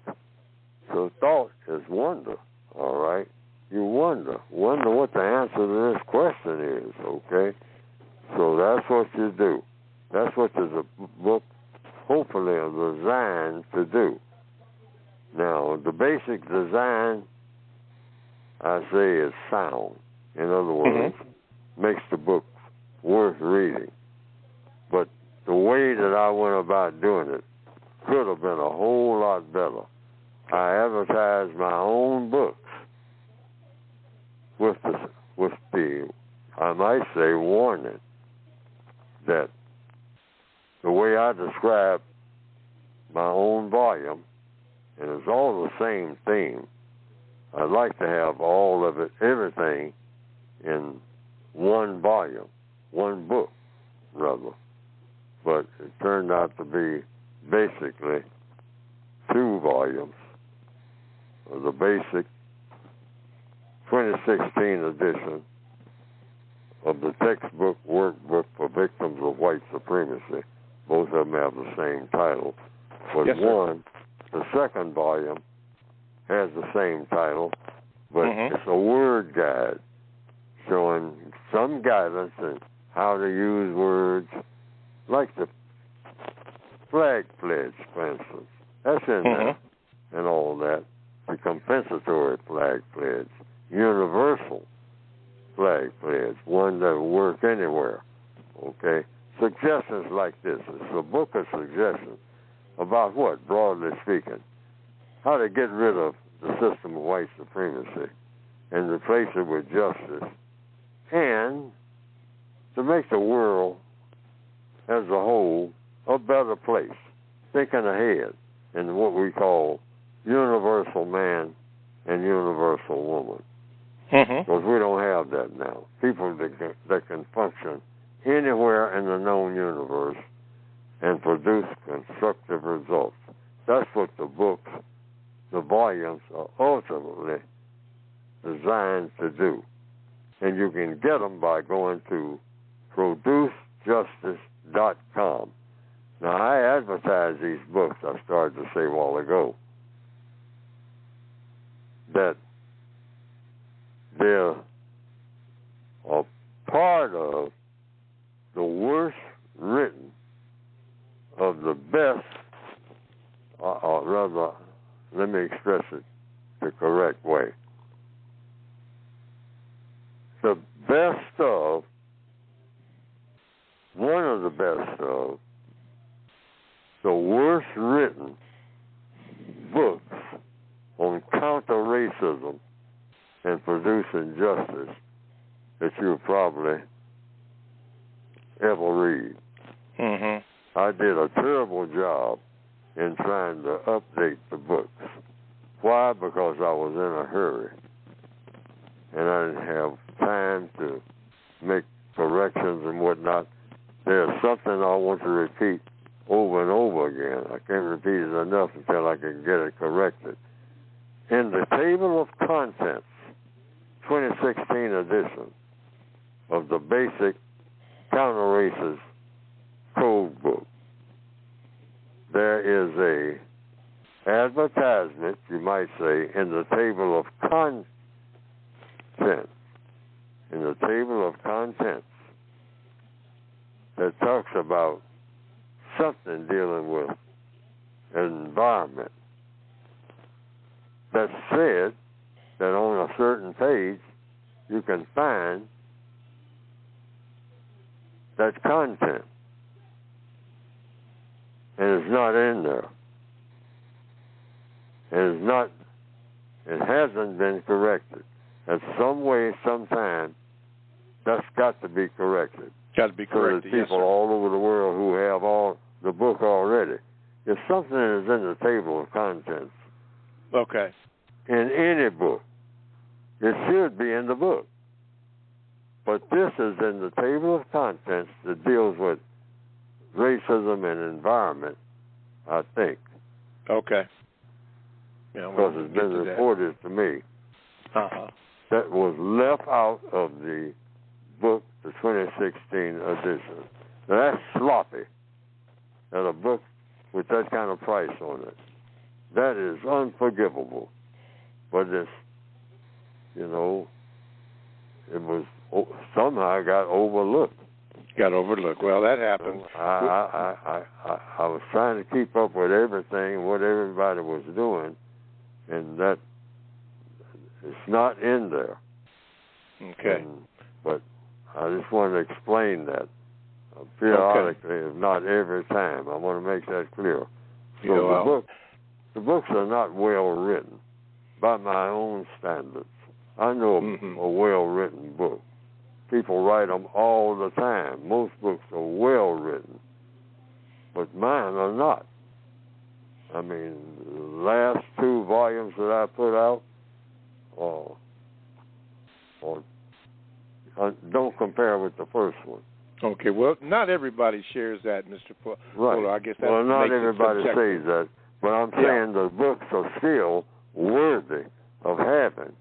So thought is wonder, all right? You wonder what the answer to this question is, okay? So that's what you do. That's what the book hopefully is designed to do. Now, the basic design, I say, is sound. In other words, makes the book worth reading. But the way that I went about doing it could have been a whole lot better. I advertised my own books with the I might say, warning that the way I describe my own volume, and it's all the same theme, I'd like to have all of it, everything, in one volume, one book, rather. But it turned out to be basically 2 volumes of the basic 2016 edition of the textbook workbook for victims of white supremacy. Both of them have the same title. But the second volume has the same title, but it's a word guide showing some guidance in how to use words, like the flag pledge, for instance. That's in there, and all that. The compensatory flag pledge, universal flag pledge, one that will work anywhere. Okay? Suggestions like this. It's a book of suggestions about what, broadly speaking? How to get rid of the system of white supremacy and replace it with justice, and to make the world as a whole a better place, thinking ahead in what we call universal man and universal woman. Because we don't have that now. People that can function anywhere in the known universe and produce constructive results. That's what the books, the volumes, are ultimately designed to do. And you can get them by going to producejustice.com. Now, I advertise these books, I started to say a while ago, that they're a part of the worst written of the best, or rather, let me express it the correct way. The best of, one of the best of, the worst written books on counter-racism and producing justice that you'll probably ever read. Mm-hmm. I did a terrible job in trying to update the books. Why? Because I was in a hurry. And I didn't have time to make corrections and whatnot. There's something I want to repeat over and over again. I can't repeat it enough until I can get it corrected. In the table of contents, 2016 edition of the basic counter-racist code book, there is a advertisement, you might say, in the table of contents. In the table of contents that talks about something dealing with environment, that said that on a certain page you can find that content. And it's not in there. It hasn't been corrected. At some way, sometime, that's got to be corrected. Got to be corrected, so that people all over the world who have all the book already. If something is in the table of contents, okay, in any book, it should be in the book. But this is in the table of contents that deals with racism and environment, I think. Okay. Yeah, because it's been reported to me. That was left out of the book, the 2016 edition. Now, that's sloppy. And a book with that kind of price on it, that is unforgivable. But it's, it was somehow got overlooked. Got overlooked. Well, that happened. I was trying to keep up with everything, what everybody was doing, and that it's not in there. Okay. But I just want to explain that periodically, if not every time. I want to make that clear. So the books are not well written by my own standards. I know a well-written book. People write them all the time. Most books are well written, but mine are not. I mean, the last 2 volumes that I put out, don't compare with the first one. Okay, well, not everybody shares that, Mr. Fuller. Right. I guess that well, not makes everybody says that, but I'm saying the books are still worthy of having,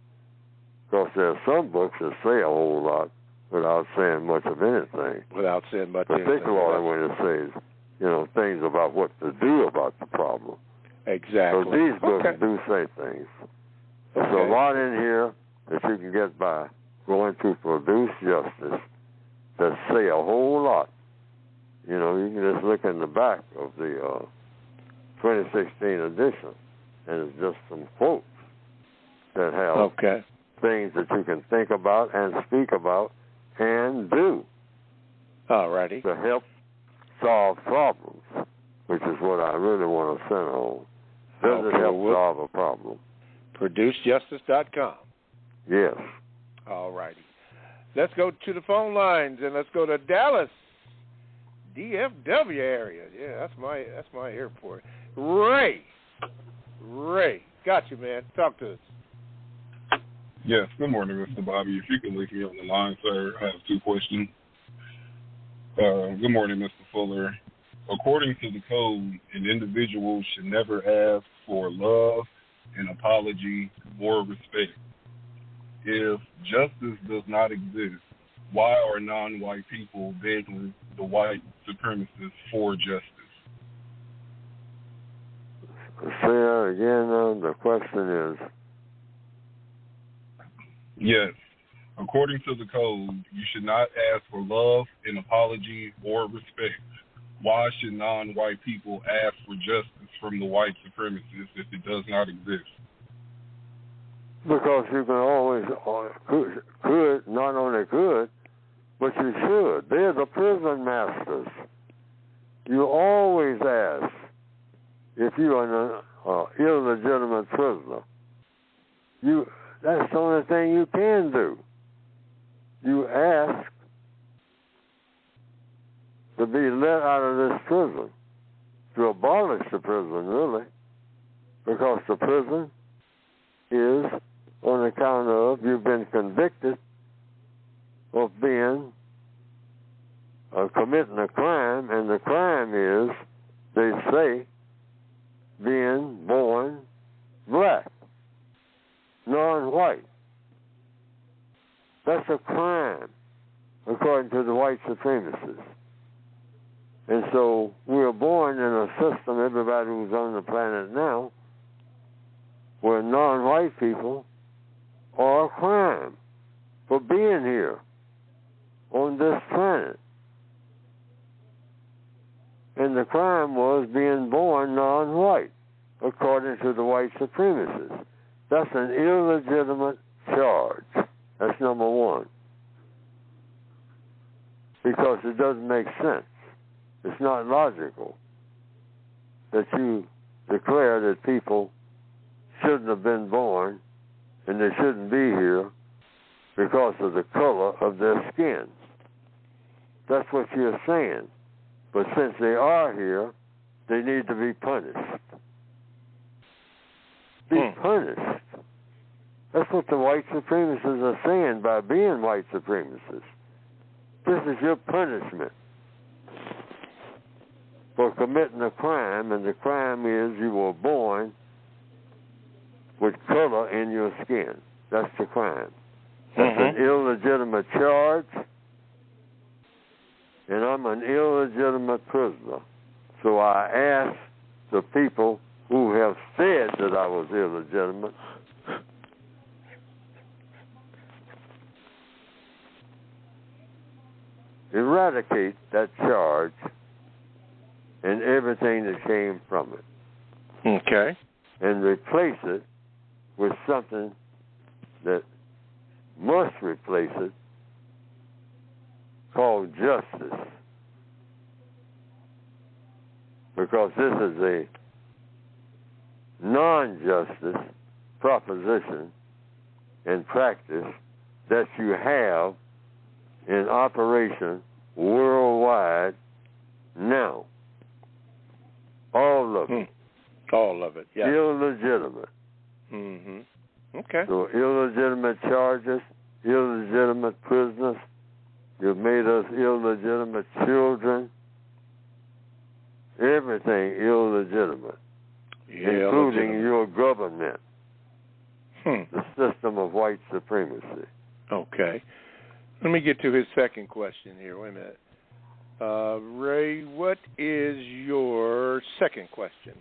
because there are some books that say a whole lot without saying much of anything. Without saying much of anything. Particularly when it says, things about what to do about the problem. Exactly. So these books do say things. There's a lot in here that you can get by going to Produce Justice that say a whole lot. You can just look in the back of the 2016 edition, and it's just some quotes that have things that you can think about and speak about and do. Alrighty. To help solve problems, which is what I really want to center on. Does it help solve a problem? ProduceJustice.com. Yes. Alrighty. Let's go to the phone lines, and let's go to Dallas, DFW area. Yeah, that's my airport. Ray, got you, man. Talk to us. Yes, good morning, Mr. Bobby. If you can leave me on the line, sir, I have 2 questions. Good morning, Mr. Fuller. According to the code, an individual should never ask for love, an apology, or respect. If justice does not exist, why are non-white people begging the white supremacists for justice? Say that again. The question is? Yes. According to the code, you should not ask for love, an apology, or respect. Why should non-white people ask for justice from the white supremacists if it does not exist? Because you can always, could, not only could, but you should. They're the prison masters. You always ask if you are an illegitimate prisoner. That's the only thing you can do. You ask to be let out of this prison, to abolish the prison, really, because the prison is on account of you've been convicted of being committing a crime, and the crime is, they say, being born black, non-white. That's a crime, according to the white supremacists. And so we're born in a system, everybody who's on the planet now, where non-white people are a crime for being here on this planet. And the crime was being born non-white, according to the white supremacists. That's an illegitimate charge. That's number one. Because it doesn't make sense. It's not logical that you declare that people shouldn't have been born and they shouldn't be here because of the color of their skin. That's what you're saying. But since they are here, they need to be punished. Be punished. That's what the white supremacists are saying by being white supremacists. This is your punishment for committing a crime, and the crime is you were born with color in your skin. That's the crime. That's an illegitimate charge, and I'm an illegitimate prisoner. So I ask the people who have said that I was illegitimate, eradicate that charge and everything that came from it. Okay. And replace it with something that must replace it, called justice. Because this is a non-justice proposition and practice that you have in operation worldwide now. All of it. All of it, yes. Illegitimate. Okay. So illegitimate charges, illegitimate prisoners. You've made us illegitimate children. Everything illegitimate, including your government, the system of white supremacy. Okay. Let me get to his second question here. Wait a minute. Ray, what is your second question?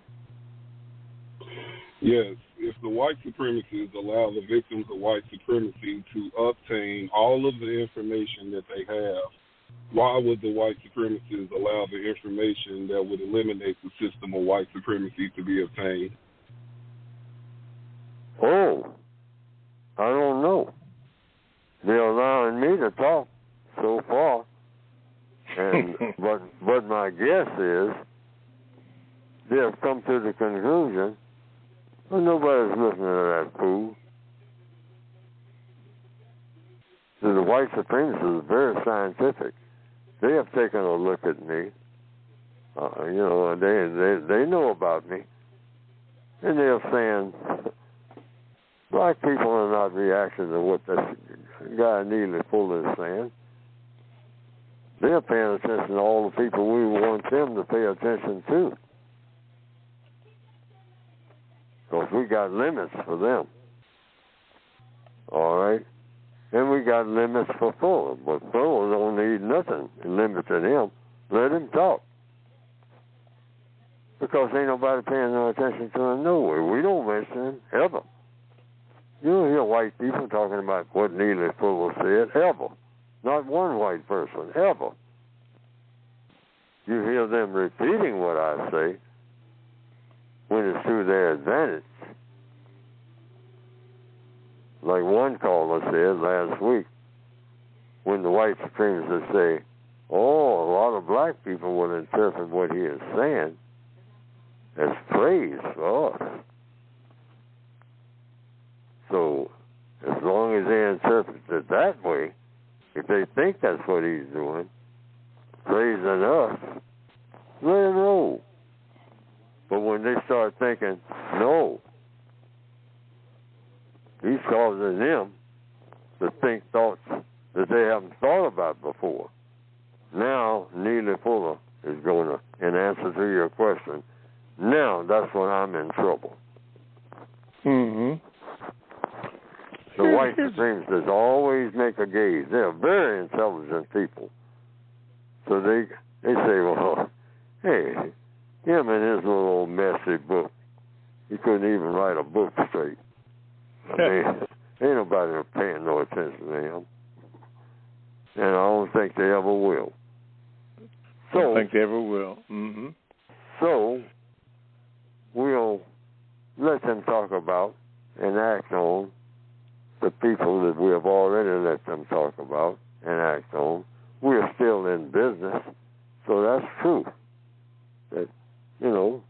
Yes, if the white supremacists allow the victims of white supremacy to obtain all of the information that they have, why would the white supremacists allow the information that would eliminate the system of white supremacy to be obtained? Oh, I don't know. They're allowing me to talk so far. And but my guess is they have come to the conclusion, well, nobody's listening to that fool. So the white supremacists are very scientific. They have taken a look at me. They know about me. And they're saying, black people are not reacting to what this guy Neely Fuller is saying. They're paying attention to all the people we want them to pay attention to. Because we got limits for them. All right? And we got limits for Fuller, but Fuller don't need nothing limiting him. Let him talk. Because ain't nobody paying no attention to him no way. We don't mention him, ever. You don't hear white people talking about what Neely Fuller said, ever. Not one white person, ever. You hear them repeating what I say when it's to their advantage. Like one caller said last week, when the white supremacists say, oh, a lot of black people will interpret what he is saying as praise for us. So, as long as they interpret it that way, if they think that's what he's doing, praising us, let it roll. But when they start thinking, no, he's causing them to think thoughts that they haven't thought about before. Now, Neely Fuller is going to, in answer to your question, now that's when I'm in trouble. Mm-hmm. The white supremacists always make a gaze. They're very intelligent people. So they say, well, hey, him and his little old messy book, he couldn't even write a book straight. I mean, ain't nobody paying no attention to him. And I don't think they ever will. So, I don't think they ever will. Mm-hmm. So, we'll let them talk about and act on the people that we have already let them talk about and act on. We're still in business, so that's true. That, you know,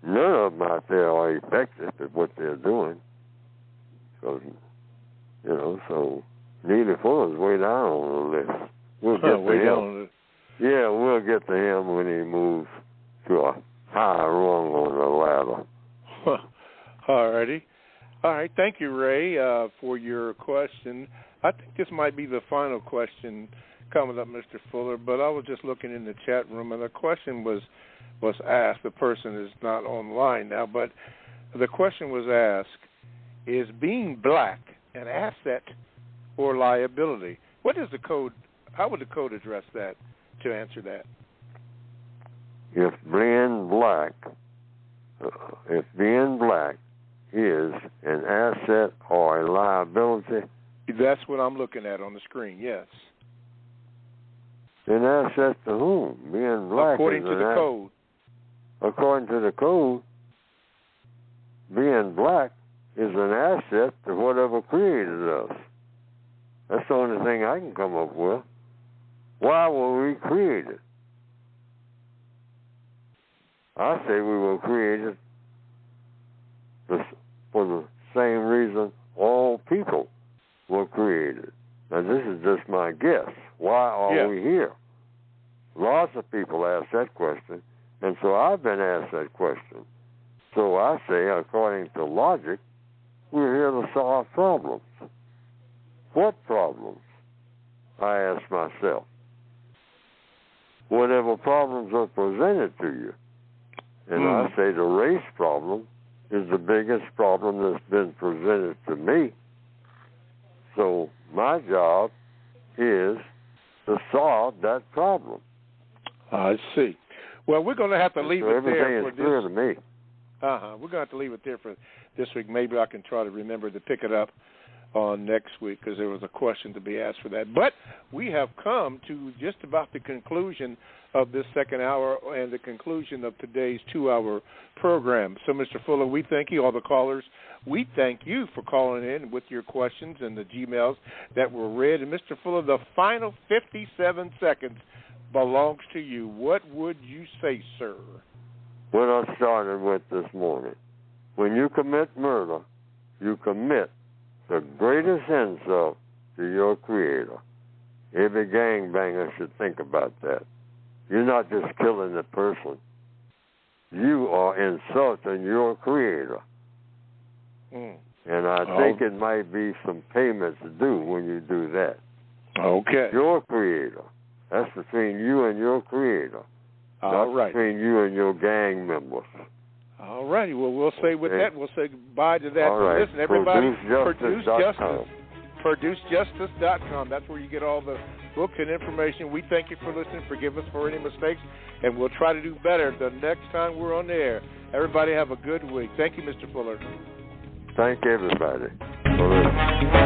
none of them out there are effective at what they're doing. So, you know, so Neely Fuller's way down on the list. We'll get to him. Yeah, we'll get to him when he moves to a higher rung on the ladder. All righty. All right. Thank you, Ray, for your question. I think this might be the final question coming up, Mr. Fuller, but I was just looking in the chat room, and the question was asked. The person is not online now, but the question was asked, is being black an asset or liability? What is the code? How would the code address that to answer that? If being black is an asset or a liability, that's what I'm looking at on the screen. Yes. An asset to whom? Being black according to the code. According to the code, being black is an asset to whatever created us. That's the only thing I can come up with. Why were we created? I say we were created for the same reason all people were created. Now, this is just my guess. Why are we here? Lots of people ask that question, and so I've been asked that question. So I say, according to logic, we're here to solve problems. What problems? I ask myself. Whatever problems are presented to you. And I say the race problem is the biggest problem that's been presented to me. So my job is to solve that problem. I see. Well, we're going to have to leave it there for this. Everything is clear to me. We're going to have to leave it there for this week. Maybe I can try to remember to pick it up on next week because there was a question to be asked for that. But we have come to just about the conclusion of this second hour and the conclusion of today's 2-hour program. So, Mr. Fuller, we thank you, all the callers. We thank you for calling in with your questions and the Gmails that were read. And, Mr. Fuller, the final 57 seconds belongs to you. What would you say, sir? What I started with this morning. When you commit murder, you commit the greatest insult to your Creator. Every gangbanger should think about that. You're not just killing the person. You are insulting your Creator. And I think it might be some payments due when you do that. Okay. Your Creator. That's between you and your Creator. All right. Between you and your gang members. All righty. Well, we'll say with that, we'll say goodbye to that. All right. Listen, everybody, produce justice. ProduceJustice.com. That's where you get all the books and information. We thank you for listening. Forgive us for any mistakes, and we'll try to do better the next time we're on the air. Everybody have a good week. Thank you, Mr. Fuller. Thank everybody for listening.